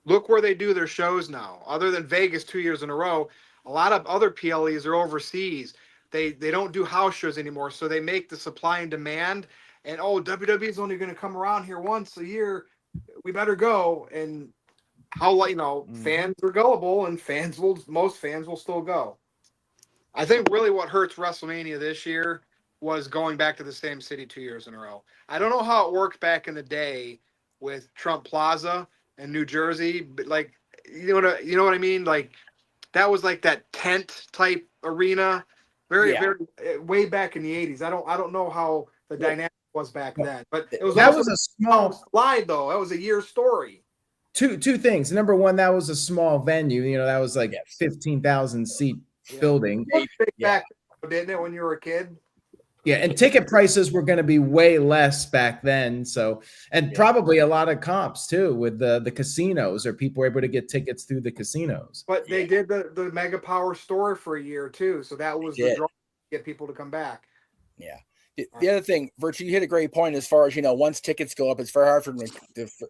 Look where they do their shows now. Other than Vegas 2 years in a row, a lot of other PLEs are overseas. They don't do house shows anymore, so they make the supply and demand. And, WWE is only going to come around here once a year. We better go. And fans are gullible, and most fans will still go. I think really what hurts WrestleMania this year was going back to the same city 2 years in a row. I don't know how it worked back in the day with Trump Plaza in New Jersey, but you know what I mean? Like that was like that tent type arena, very way back in the 80s. I don't know how the dynamic was back then, but it was That also was a small slide though. That was a year story. two things. Number one, that was a small venue. You know, that was like 15,000 seat building. It looked big back then, didn't it, when you were a kid? Yeah, and ticket prices were going to be way less back then. So, and probably a lot of comps too with the casinos, or people were able to get tickets through the casinos. But they did the Mega Power store for a year too, so that was the draw to get people to come back. Yeah. The other thing, Virtue, you hit a great point as far as, you know, once tickets go up, it's very hard for them.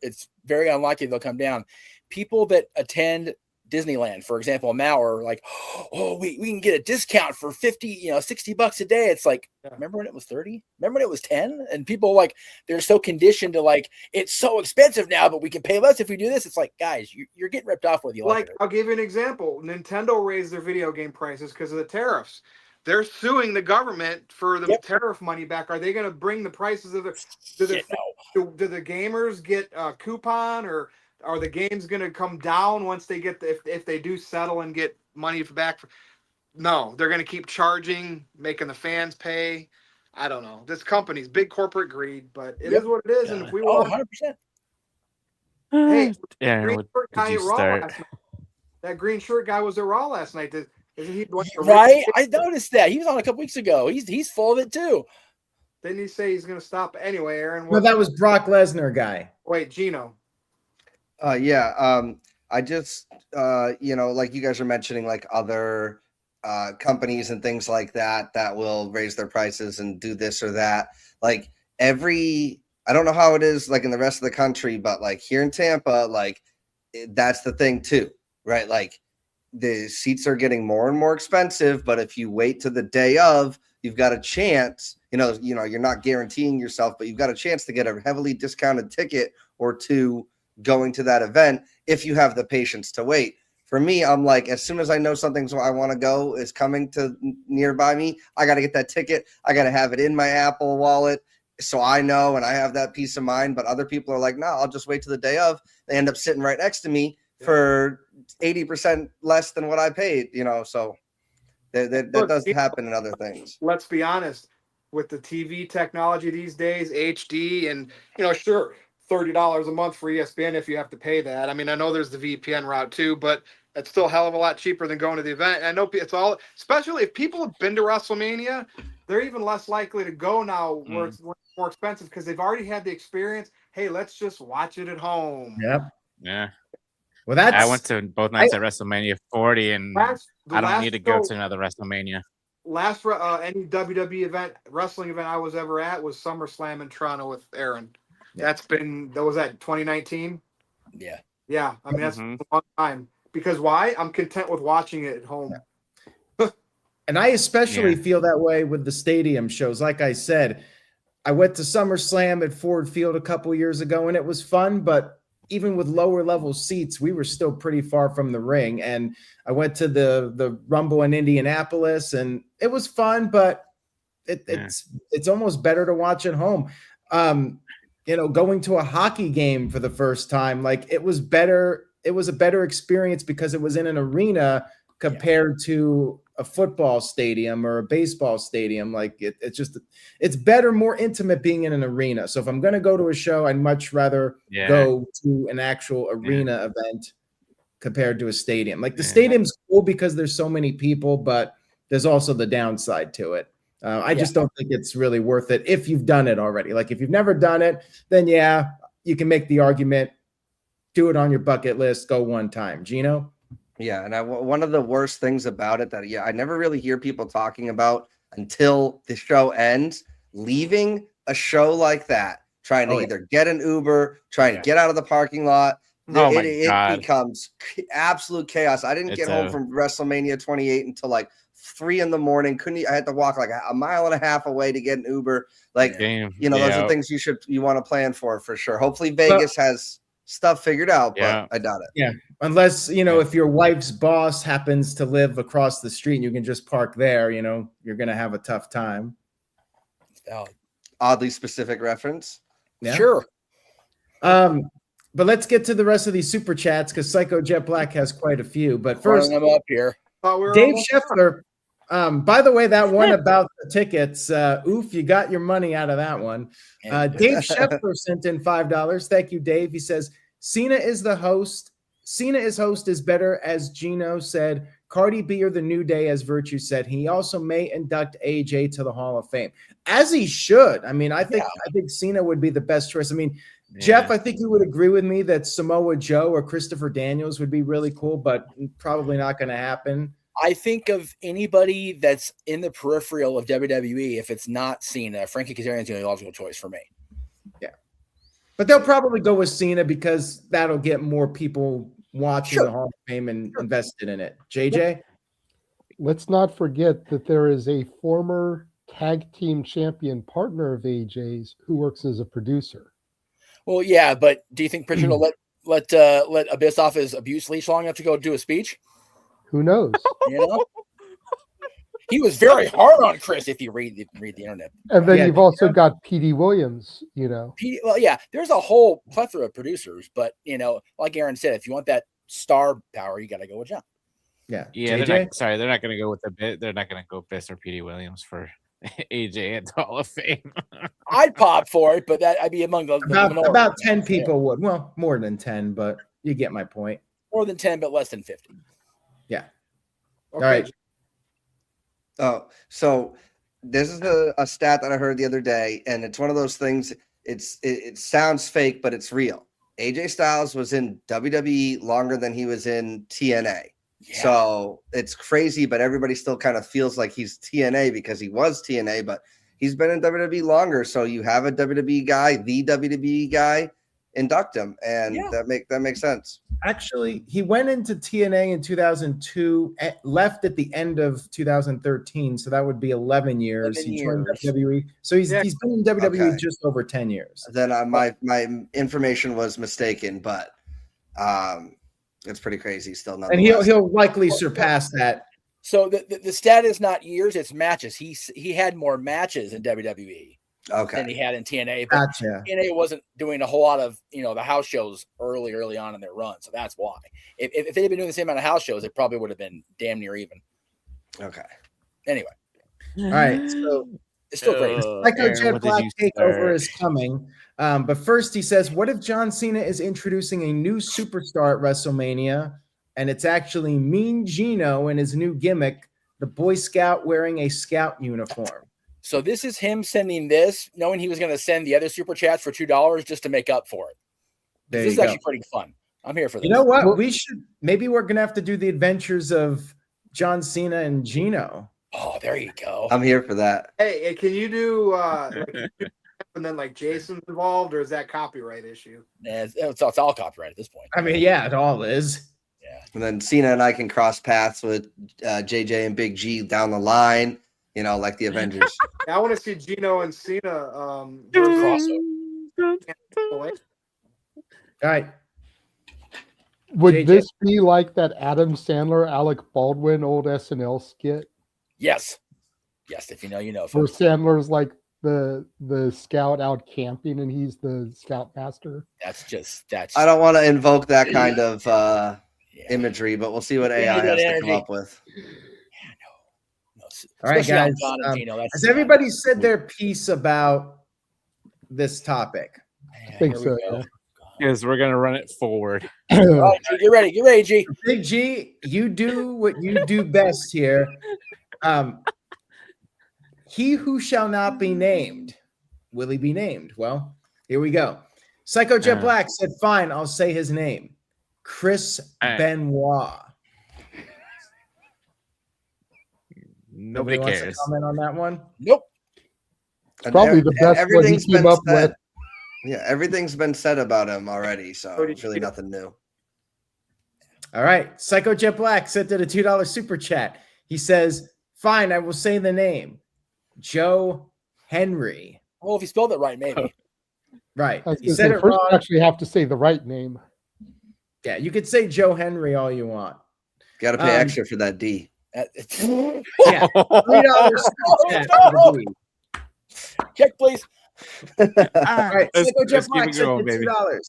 It's very unlikely they'll come down. People that attend Disneyland, for example, now are like, oh, we can get a discount for $60 a day. It's like, remember when it was 30? Remember when it was 10? And people like, they're so conditioned to like, it's so expensive now, but we can pay less if we do this. It's like, guys, you're getting ripped off with you. Like, I'll give you an example. Nintendo raised their video game prices because of the tariffs. They're suing the government for the tariff money back. Are they going to bring the prices of do the gamers get a coupon, or are the games going to come down once they get if they do settle and get money back? No, they're going to keep charging, making the fans pay. I don't know. This company's big corporate greed, but it is what it is. And if we want 100%. Hey, Aaron, that green shirt guy was at Raw last night. Isn't he right? I noticed that. He was on a couple weeks ago. He's full of it too. Didn't he say he's going to stop anyway, Aaron? No, that was Brock Lesnar guy. Wait, Gino. I just like you guys are mentioning, like other companies and things like that will raise their prices and do this or that. Like I don't know how it is like in the rest of the country, but like here in Tampa, like that's the thing too, right? Like the seats are getting more and more expensive, but if you wait to the day of, you've got a chance, you're not guaranteeing yourself, but you've got a chance to get a heavily discounted ticket or two going to that event if you have the patience to wait. For me, I'm like, as soon as I know something's I want to go is coming to nearby me, I got to get that ticket. I got to have it in my Apple Wallet so I know and I have that peace of mind. But other people are like, no, I'll just wait to the day of. They end up sitting right next to me for 80% less than what I paid, so that does happen in other things. Let's be honest, with the TV technology these days, HD, and sure, $30 a month for ESPN if you have to pay that. I mean, I know there's the VPN route too, but it's still a hell of a lot cheaper than going to the event. And I know it's all, especially if people have been to WrestleMania, they're even less likely to go now where it's more expensive because they've already had the experience. Hey, let's just watch it at home. Yep. Yeah. Well, I went to both nights at WrestleMania 40, and I don't need to go to another WrestleMania. Last any WWE wrestling event I was ever at was SummerSlam in Toronto with Aaron. That was that 2019? Yeah. Yeah. I mean, that's a long time. Because why? I'm content with watching it at home. Yeah. And I especially feel that way with the stadium shows. Like I said, I went to SummerSlam at Ford Field a couple years ago, and it was fun, but even with lower level seats, we were still pretty far from the ring. And I went to the Rumble in Indianapolis, and it was fun, but it's almost better to watch at home. Going to a hockey game for the first time, like it was better. It was a better experience because it was in an arena compared to a football stadium or a baseball stadium. Like it's better, more intimate being in an arena. So if I'm going to go to a show, I'd much rather go to an actual arena event compared to a stadium. Like the stadium's cool because there's so many people, but there's also the downside to it. I just don't think it's really worth it if you've done it already. Like if you've never done it, then you can make the argument, do it on your bucket list, go one time. Gino? Yeah, and one of the worst things about it that I never really hear people talking about until the show ends, leaving a show like that, trying to either get an Uber, trying to get out of the parking lot. It becomes absolute chaos. I didn't get home from WrestleMania 28 until like 3 a.m. I had to walk like a mile and a half away to get an Uber. Like, those are things you want to plan for sure. Hopefully Vegas has stuff figured out, but I doubt it. Yeah. Unless, if your wife's boss happens to live across the street and you can just park there, you're going to have a tough time. Oddly specific reference. Yeah. Sure. But let's get to the rest of these super chats because Psycho Jet Black has quite a few. But First, first, I'm up here. Thought we were Dave almost Scheffler. By the way, that one about the tickets, oof, you got your money out of that one. Dave Scheffler sent in $5. Thank you, Dave. He says, Cena is the host. Cena is host is better, as Gino said. Cardi B or the New Day, as Virtue said. He also may induct AJ to the Hall of Fame, as he should. I mean, I think Cena would be the best choice. I mean, Jeff, I think you would agree with me that Samoa Joe or Christopher Daniels would be really cool, but probably not going to happen. I think of anybody that's in the peripheral of WWE. If it's not Cena, Frankie Kazarian is the only logical choice for me. Yeah, but they'll probably go with Cena because that'll get more people watching the Hall of Fame and invested in it. JJ? Let's not forget that there is a former tag team champion partner of AJ's who works as a producer. Well, yeah, but do you think Pritchard will let Abyss off his abuse leash long enough to go do a speech? Who knows? You know, he was very hard on Chris. If you read the internet, And then you've also got P.D. Williams. You know, well, yeah, there's a whole plethora of producers, but like Aaron said, if you want that star power, you got to go with John. Yeah, JJ? They're not going to go with the bit. They're not going to go Abyss or P.D. Williams for AJ at the Hall of Fame. I'd pop for it, but I'd be among the about 10 people would. Well, more than 10, but you get my point. More than 10, but less than 50. Yeah. Okay. All right. Oh, so this is a stat that I heard the other day, and it's one of those things. It sounds fake, but it's real. AJ Styles was in WWE longer than he was in TNA. Yeah. So it's crazy, but everybody still kind of feels like he's TNA because he was TNA, but he's been in WWE longer. So you have a WWE guy, the WWE guy, induct him, and that makes sense. Actually, he went into TNA in 2002, left at the end of 2013, so that would be 11 years. He joined WWE, so he's been in WWE just over 10 years. Then my information was mistaken, but it's pretty crazy still. And he'll likely surpass that. So the stat is not years; it's matches. He had more matches in WWE than he had in TNA. But gotcha. TNA wasn't doing a whole lot of the house shows early on in their run, so that's why. If they had been doing the same amount of house shows, it probably would have been damn near even. Okay. Anyway, all right. So it's still great. Psycho Jet Black takeover is coming. But first, he says, "What if John Cena is introducing a new superstar at WrestleMania, and it's actually Mean Gino and his new gimmick, the Boy Scout wearing a Scout uniform?" So this is him sending this, knowing he was going to send the other super chats for $2 just to make up for it. This is actually pretty fun. I'm here for this. You know what? Maybe we're going to have to do the adventures of John Cena and Gino. Oh, there you go. I'm here for that. Hey, can you do and then like Jason's involved, or is that copyright issue? Yeah, it's all copyright at this point. I mean, yeah, it all is. Yeah. And then Cena and I can cross paths with JJ and Big G down the line, like the Avengers. I want to see Gino and Cena crossover. All right. Would JJ? this be like that Adam Sandler, Alec Baldwin old SNL skit? Yes. If you know, you know. Where Sandler's like the scout out camping and he's the scoutmaster. That's I don't want to invoke that kind of imagery, but we'll see what AI has to come up with. All right, guys. Has everybody said their piece about this topic? I think so. Yeah. Because we're going to run it forward. All right, get ready, G. Big G, you do what you do best here. He who shall not be named, will he be named? Well, here we go. Psycho Jet Black said, "Fine, I'll say his name. Chris Benoit." Nobody wants cares. to comment on that one? Nope. It's probably the best one he came up with. Yeah, everything's been said about him already, so it's really nothing new. All right. Psycho Jet Black sent in a $2 super chat. He says, "Fine, I will say the name. Joe Henry." Well, if you spelled it right, maybe. Right. You said it first wrong. you actually have to say the right name. Yeah, you could say Joe Henry all you want. Got to pay extra for that D. Yeah. $3 super chat for the D. Check, please. All right. Let's Psycho Jet keep Black it sent going, in baby. $2.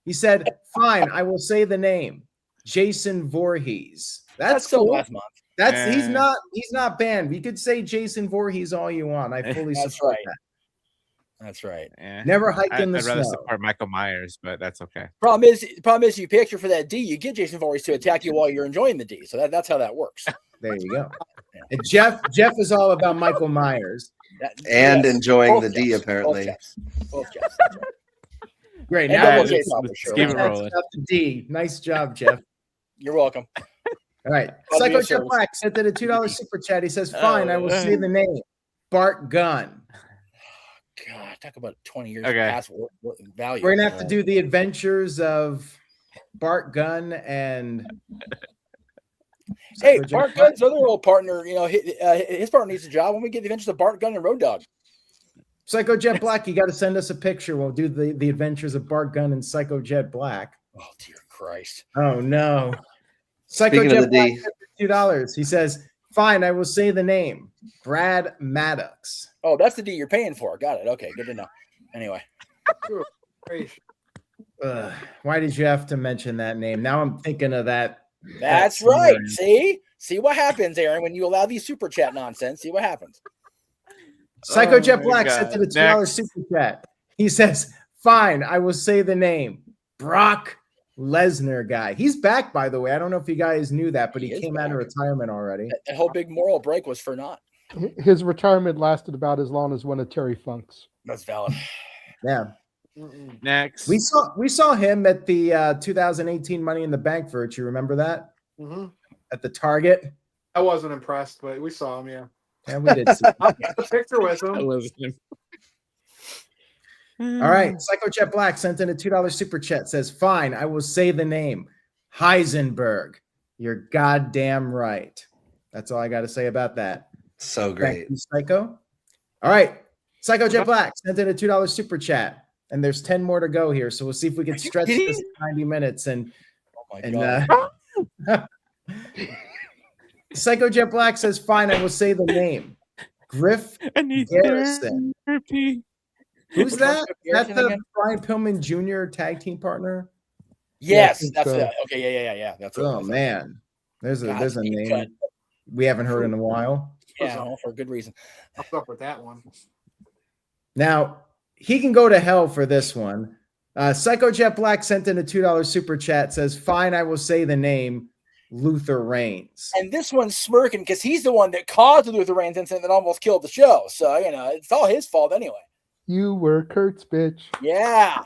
He said, "Fine, I will say the name, Jason Voorhees." That's still cool. last month. He's not banned. You could say Jason Voorhees all you want. I fully support that. That's right. Yeah. Never hike in the I'd rather snow. support Michael Myers, but that's okay. Problem is, you picture for that D, you get Jason Voorhees to attack you while you're enjoying the D. So that's how that works. There you go. And Jeff is all about Michael Myers and enjoying the D Jeffs. apparently. Both Jeffs. Great. And Now double J's, for let's sure. keep it that's rolling. about the D. Nice job, Jeff. You're welcome. All right. I'll be Psycho of Jeff service. Black sent in a $2 super chat. He says, "Fine, I will say the name, Bart Gunn." God, talk about 20 years Okay. past value. We're gonna have to do the adventures of Bart Gunn and. Hey, Psycho Jeff Bart Black. Gunn's other old partner, his partner needs a job. When we get the adventures of Bart Gunn and Road Dogg. Psycho Jet Black, you got to send us a picture. We'll do the adventures of Bart Gunn and Psycho Jet Black. Oh, dear Christ. Oh no. Psycho Speaking of Jet the Black D. sent $2. He says, "Fine, I will say the name, Brad Maddox." Oh, that's the D you're paying for. Got it. Okay, good to know. Anyway. Why did you have to mention that name? Now I'm thinking of that. That's right. See what happens, Aaron, when you allow these super chat nonsense. See what happens. Psycho Oh Jet my Black God. sent to the $2 Next. super chat. He says, "Fine, I will say the name, Brock Lesnar guy." He's back, by the way. I don't know if you guys knew that, but He he is came out of back. retirement already. That whole big moral break was for naught. His retirement lasted about as long as one of Terry Funk's. That's valid. Yeah. Next. We saw him at the 2018 Money in the Bank Virtue. Remember that? Mm-hmm. At the Target. I wasn't impressed, but we saw him. Yeah, Yeah, we did see him. I'll get a picture with I him. wasn't. All right. Psycho Jet Black sent in a $2 super chat. Says, "Fine, I will say the name, Heisenberg." You're goddamn right. That's all I got to say about that. So Thank great. you, Psycho. All right. Psycho Jet Black sent in a $2 super chat. And there's 10 more to go here. So we'll see if we can stretch this to 90 minutes. And Oh my God. Psycho Jet Black says, "Fine, I will say the name, Griff I need Garrison." therapy. Who's Which that? one's Griff That's Garrison the again? Brian Pillman Jr. tag team partner. Yes, think that's so. it. Okay, yeah. That's Oh it. man, there's a God, deep name cut. we haven't heard in a while. Yeah, well, for good reason. What's up with that one? Now he can go to hell for this one. Psycho Jet Black sent in a $2 super chat. Says, "Fine, I will say the name, Luther Reigns." And this one's smirking because he's the one that caused the Luther Reigns incident that almost killed the show. So, it's all his fault anyway. You were Kurt's bitch. Yeah.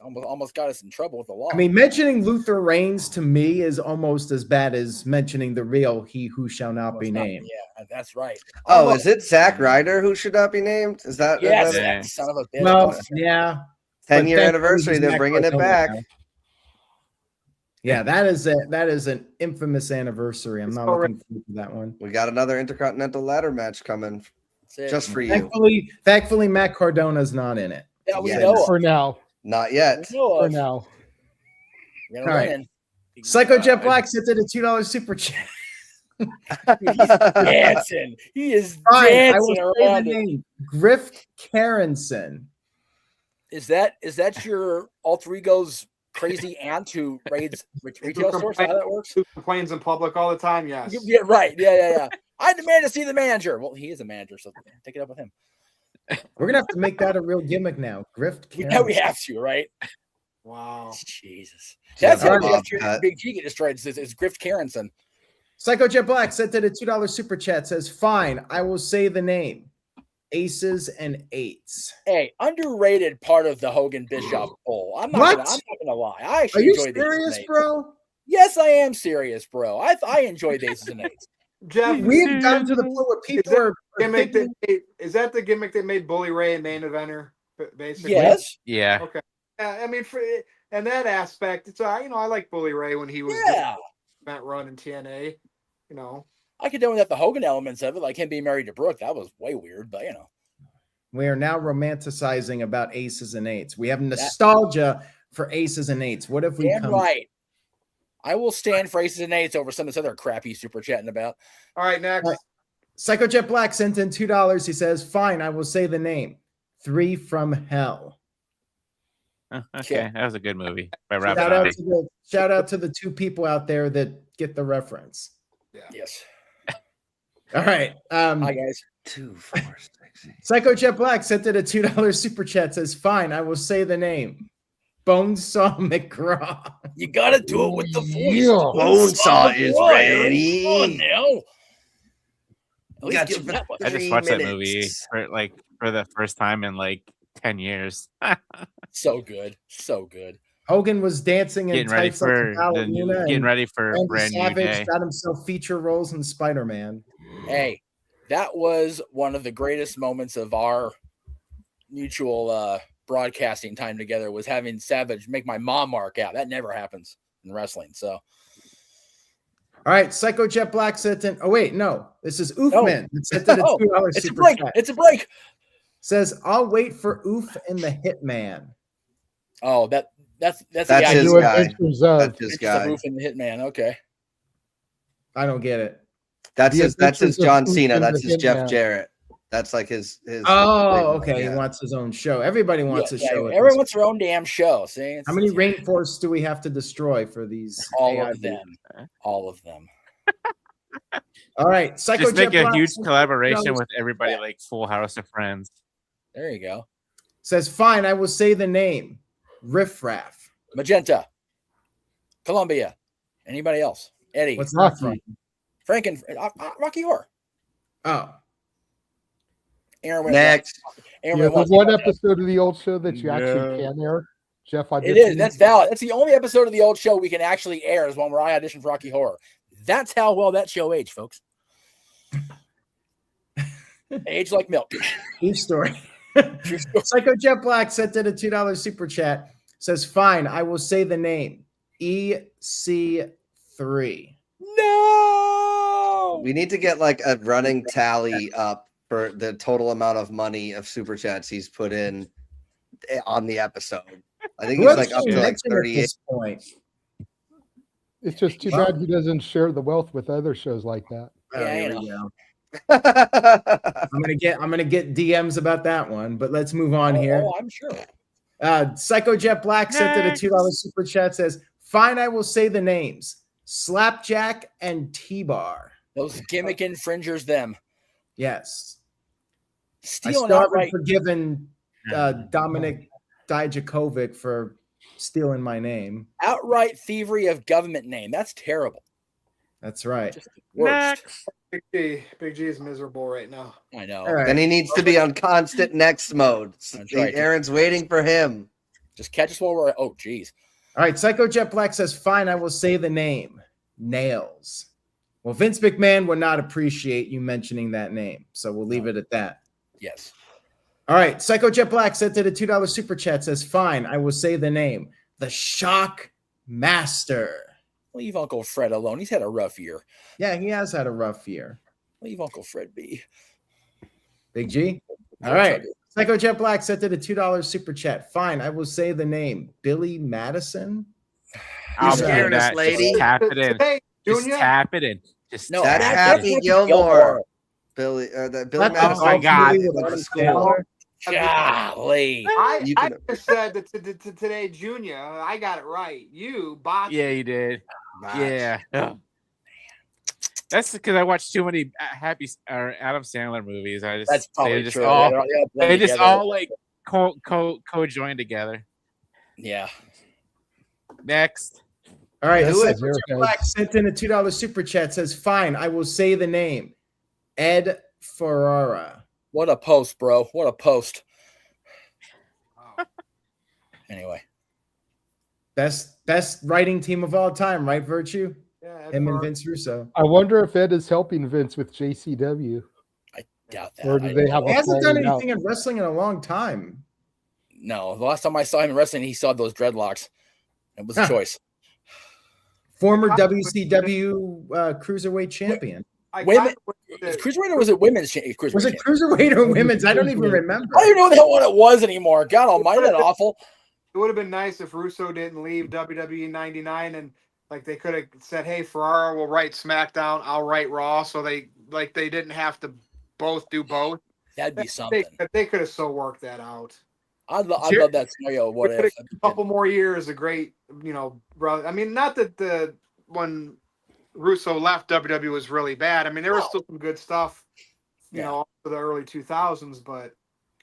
Almost got us in trouble with the law. I mean, mentioning Luther Reigns to me is almost as bad as mentioning the real "He Who Shall Not Be Named." Yeah, that's right. Oh, is it Zack Ryder who should not be named? Is that Yes, that- Yeah. that son of a bitch. Well, yeah. 10-year But anniversary? thankfully, They're he's bringing it back back. now. Yeah, that is an infamous anniversary. I'm not looking forward to that one. We got another Intercontinental Ladder match coming That's it. just for you. Thankfully, Matt Cardona's not in it. that we Yeah. know of. For now. Not yet. We know For of. now. We're gonna All right. win. Psycho Jet Black sent in a $2 super chat. He's dancing. He is Fine, I dancing will say around the it. name, Griff Carenson. Is that your alter ego's crazy aunt who raids retail stores? Is that how that works? Who complains in public all the time? Yes. Yeah, right. Yeah. I demand to see the manager. Well, he is a manager, so take it up with him. We're gonna have to make that a real gimmick now. Griff Carenson. Yeah, we have to, right? Wow. Jesus. Yeah, That's how Bob your Cut. Big G get destroyed. Is Griff Carenson. Psycho Jet Black sent in a $2 super chat. Says, "Fine, I will say the name, Aces and Eights." Hey, underrated part of the Hogan Bischoff Bowl. I'm not gonna lie. I Are actually you enjoyed the Aces and serious, Eights. bro? Yes, I am serious, bro. I enjoyed the Aces and Eights. Jeff, We've gotten to the point where people are gimmick thinking, is that the gimmick that made Bully Ray a main eventer? Basically. Yes. Yeah. Okay. I mean, in that aspect, it's I like Bully Ray when he was Yeah. that run in TNA. I could do without the Hogan elements of it, like him being married to Brooke. That was way weird, but we are now romanticizing about Aces and Eights. We have nostalgia for Aces and Eights. What if we damn come? right. I will stand for Aces and Eights over some of this other crappy super chatting about. All right, next. All right. Psycho Jet Black sent in $2. He says, "Fine, I will say the name, Three from Hell." Okay, that was a good movie. By Rob Shout out Zombie. to the two people out there that get the reference. Yes. All right. Hi guys. 2, 4, 6, 8. Psycho Jet Black sent in a $2 super chat. Says, "Fine, I will say the name. Bonesaw McGraw." You gotta do it with the voice. Yeah. Bonesaw is ready. Come on now. At least Got give you him for that one. I just 3 watched that minutes. movie for the first time in like 10 years. So good. So good. Hogan was dancing in Getting ready tights like a for the new, ballerina, getting and ready for Randy brand new Savage day. got himself feature roles in Spider-Man. Hey, that was one of the greatest moments of our mutual broadcasting time together, was having Savage make my mom mark out. That never happens in wrestling. So All right, Psycho Jet Black sent in. Oh wait, no, this is Oofman. It sent in a Oh, $2 it's a super break. chat. It's a break. Says, "I'll wait for Oof and the Hitman." Oh, that's That's the guy. his New guy. Adventures of. That's his guy. Roof and the Hitman. Okay. I don't get it. That's The his. That's his Adventures of John Oof Cena. and the That's his Jeff Hitman. Jarrett. That's like his. Oh, okay. Yeah. He wants his own show. Everybody wants a show. at Everyone this wants their own damn show. See, How many rainforests do we have to destroy for these? All AI of them. All of them. All right, Psycho Just Jet make a Black huge sent in collaboration $2 with everybody, like Full House of Friends. There you go. Says, "Fine, I will say the name. Riff Raff." Magenta. Columbia. Anybody else? Eddie. What's that from? Rocky. Frank and Rocky Horror. Oh, Aaron went Next. Aaron Yeah, went the once. one episode of the old show that you actually Yeah. can air. Jeff It auditioned. is. That's valid. That's the only episode of the old show we can actually air, is one where I auditioned for Rocky Horror. That's how well that show aged, folks. Aged like milk. true story. True story. Psycho Jet Black sent in a $2 super chat. Says, "Fine, I will say the name. EC3." No. We need to get like a running tally up for the total amount of money of super chats he's put in on the episode. I think Who he's else like up can to like mention at 38. this point? It's just too bad he doesn't share the wealth with other shows like that. Yeah, here I we know. go. I'm gonna get DMs about that one, but let's move on here. Oh, I'm sure. Psycho Jet Black sent in a $2 super chat. Says, "Fine, I will say the names. Slapjack and T-Bar." Those gimmick infringers, them. Yes. I Stealing still haven't outright. forgiven Dominic Dijakovic for stealing my name. Outright thievery of government name. That's terrible. That's right. Just the worst. Big G is miserable right now. I know. All right. Then he needs to be on constant next mode. That's right. Aaron's waiting for him. Just catch us while we're. Oh, geez. All right. Psycho Jet Black says, "Fine, I will say the name. Nails." Well, Vince McMahon would not appreciate you mentioning that name, so we'll leave it at that. Yes. All right. Psycho Jet Black sent in a $2 super chat. Says, "Fine, I will say the name. The Shock Master." Leave Uncle Fred alone. He's had a rough year. Yeah, he has had a rough year. Leave Uncle Fred be. Big G. All right. Psycho Jet Black sent in a $2 super chat. "Fine, I will say the name. Billy Madison." I'll He's do scaring us, that. lady. Just tap it in. Hey, Just Junior. tap it in. Just No, That's tap that's it in. Happy Happy Gilmore. Billy, that Billy That's Madison. Oh my God. with Went to Adam school. Sandler. Golly. You I can- just said that to today, Junior. I got it right. You botched. Yeah, you did. Yeah. Ugh. That's because I watched too many Happy or Adam Sandler movies. I just That's probably they just true. all all blend they just together. all like co-joined together. Yeah. Next. All right. Do it. Psycho Jet Black sent in a $2 super chat. Says, "Fine, I will say the name. Ed Ferrara." What a post, bro. What a post. Anyway. Best writing team of all time, right, Virtue? Yeah, Him and Vince Russo. I wonder if Ed is helping Vince with JCW. Doubt that. Or do they have He a hasn't done falling out? anything in wrestling in a long time. No, the last time I saw him in wrestling, he saw those dreadlocks. It was a Huh. choice. Former WCW cruiserweight champion. Women, cruiserweight or was it women's? Cruiserweight Was it champion? cruiserweight or women's? I don't even remember. I don't even know the hell what it was anymore. God almighty, that awful. It would have been nice if Russo didn't leave WWE 99 and like they could have said, "Hey, Ferrara will write SmackDown, I'll write Raw," so they didn't have to both do both. That'd be something. They could have so worked that out. I'd love that scenario. What We could if? have a couple more years of great, bro. I mean, not that when Russo left, WWE was really bad. I mean, there was still some good stuff, up to the early 2000s, but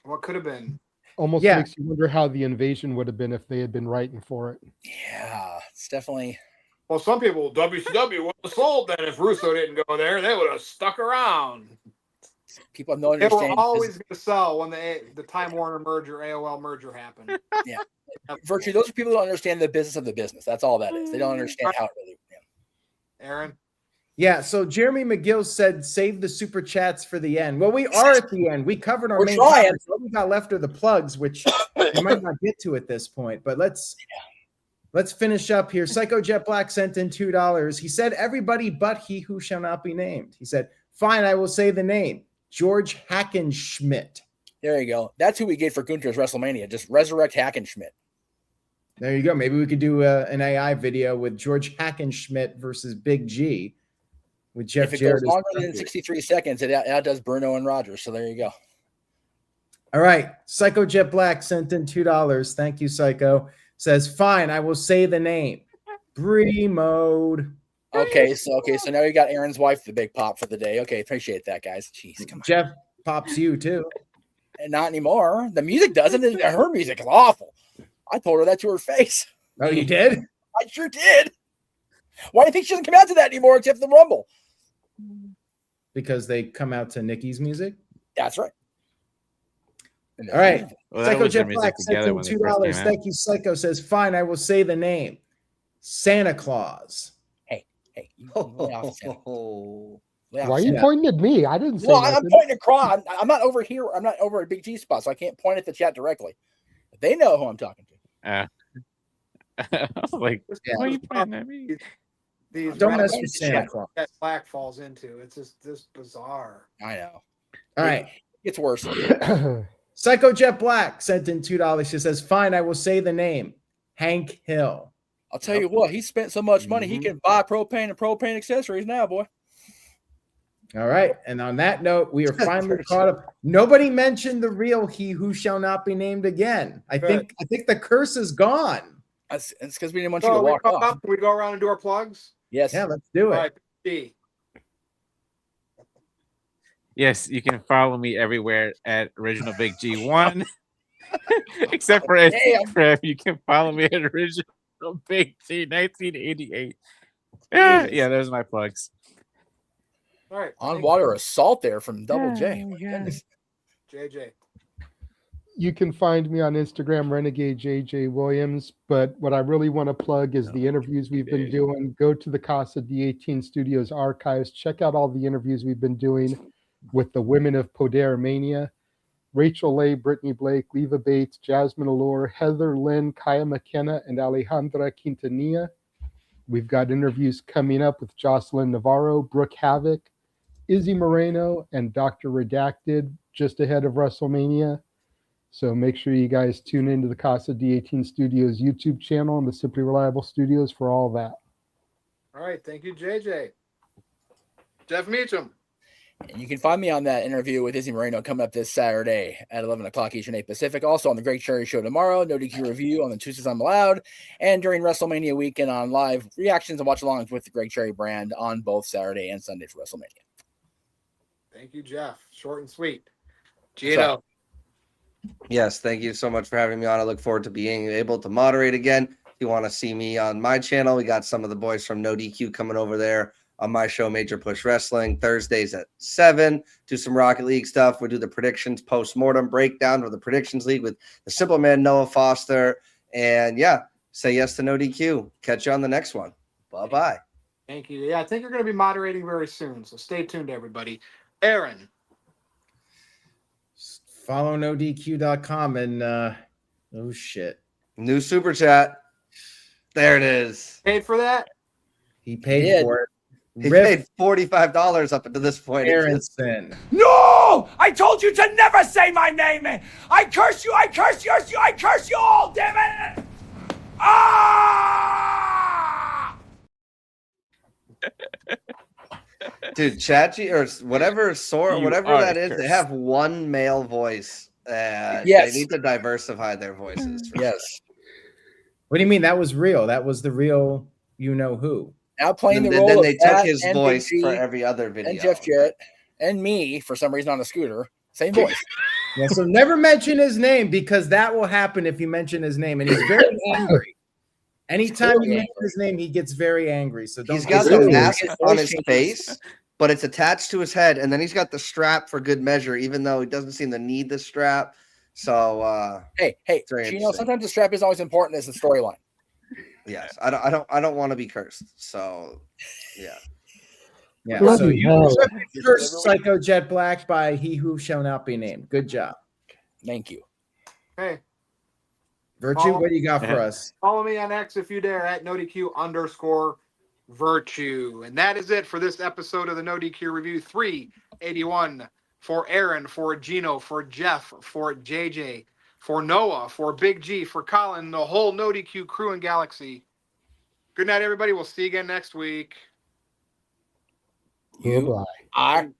what could have been? Almost makes you wonder how the invasion would have been if they had been writing for it. Yeah, it's definitely. Well, some people, WCW would have sold that if Russo didn't go there. They would have stuck around. People have no They understanding. were always going to sell when the Time Warner merger, AOL merger happened. Yeah. Virtually, those are people who don't understand the business of the business. That's all that is. They don't understand how it really. Aaron? Yeah, so Jeremy McGill said, save the super chats for the end. Well, we are at the end. We covered our We're main trying. topics. What we got left are the plugs, which we might not get to at this point. But let's finish up here. Psycho Jet Black sent in $2. He said, everybody but he who shall not be named. He said, fine, I will say the name. George Hackenschmidt. There you go. That's who we get for Gunther's WrestleMania. Just resurrect Hackenschmidt. There you go. Maybe we could do an AI video with George Hackenschmidt versus Big G. With Jeff If it Jarrett goes longer than 63 seconds, it outdoes Bruno and Rogers. So there you go. All right. Psycho Jet Black sent in $2. Thank you, Psycho. Says, fine, I will say the name. Bree Mode. Okay, so now you got Aaron's wife, the big pop for the day. Okay, appreciate that, guys. Jeez, come on. Jeff pops you too. And not anymore. The music doesn't. Her music is awful. I told her that to her face. Oh, you did? I sure did. Why do you think she doesn't come out to that anymore except for the Rumble? Because they come out to Nikki's music? That's right. All right. Well, Psycho Jet Black sent in $2. Thank you, Psycho. Says, fine, I will say the name. Santa Claus. Hey. Why are you pointing at me? I didn't say I'm nothing. pointing across. I'm not over here. I'm not over at Big G spot, so I can't point at the chat directly. But they know who I'm talking to. I was like, why are you pointing at me? These Don't mess with Santa Claus. that Black falls into. It's just bizarre. I know. All right. It's worse. Psycho Jet Black sent in $2. She says, fine, I will say the name. Hank Hill. I'll tell you what, he spent so much money, he can buy propane and propane accessories now, boy. All right. And on that note, we are finally caught up. Nobody mentioned the real he who shall not be named again. I think the curse is gone. It's because we didn't want you to walk off. Can we go around and do our plugs? Yes. Yeah, let's do it. All right, G. Yes, you can follow me everywhere at Original Big G1. Except for Instagram, you can follow me at Original Big G 1988. Yeah, there's my plugs. All right. On water assault there from Double J. My yeah. goodness. JJ. You can find me on Instagram, Renegade JJ Williams. But what I really want to plug is the interviews we've been doing. Go to the Casa D18 Studios archives. Check out all the interviews we've been doing with the women of Poder Mania. Rachel Leigh, Brittany Blake, Leva Bates, Jasmine Allure, Heather Lynn, Kaya McKenna, and Alejandra Quintanilla. We've got interviews coming up with Jocelyn Navarro, Brooke Havoc, Izzy Moreno, and Dr. Redacted just ahead of WrestleMania. So make sure you guys tune into the Casa D18 Studios YouTube channel and the Simply Reliable Studios for all that. All right. Thank you, JJ. Jeff Meacham. And you can find me on that interview with Izzy Moreno coming up this Saturday at 11 o'clock Eastern 8 Pacific. Also on the Greg Cherry Show tomorrow, NoDQ Review on the Tuesdays I'm Allowed, and during WrestleMania weekend on live reactions and watch-alongs with the Greg Cherry brand on both Saturday and Sunday for WrestleMania. Thank you, Jeff. Short and sweet. Gino. Yes, thank you so much for having me on. I look forward to being able to moderate again. If you want to see me on my channel, we got some of the boys from NoDQ coming over there on my show, Major Push Wrestling, Thursdays at 7. Do some Rocket League stuff. We do the predictions post-mortem breakdown of the Predictions League with the Simple Man, Noah Foster. And yeah, say yes to NoDQ. Catch you on the next one. Bye-bye. Thank you. Yeah, I think you're going to be moderating very soon, so stay tuned, everybody. Aaron. Follow NoDQ.com and oh shit. New super chat. There it is. Paid for that? He paid for it. He paid $45 up until this point. Aronson. No! I told you to never say my name! I curse you! I curse you! I curse you all! Damn it! Ah! Dude, Chachi or whatever You whatever are that is, cursed. they have one male voice. Yes. They need to diversify their voices. for Yes. sure. What do you mean? That was real. That was the real you know who. Now playing And the role then of they took Pat his and voice Big G for every other video. and Jeff Jarrett and me for some reason on a scooter. Same voice. Yeah, so never mention his name because that will happen if you mention his name, and he's very angry. Anytime you Very mention his name, he gets very angry. So don't. He's got do the that. mask His on voice his changes. face, but it's attached to his head, and then he's got the strap for good measure, even though he doesn't seem to need the strap. So Hey, it's very Gino, interesting. sometimes the strap isn't always important as the storyline. Yes, I don't want to be cursed. So yeah. Yeah. Bloody So you hell. took the first Psycho Jet Black by He Who Shall Not Be Named. Good job, Thank you. Hey, Virtue. What do you got for us? follow me on X if you dare at NoDQ_Virtue. And that is it for this episode of the NoDQ Review 381. For Aaron, for Gino, for Jeff, for JJ, for Noah, for Big G, for Colin, the whole NoDQ crew and galaxy. Good night, everybody. We'll see you again next week. You Bye-bye. are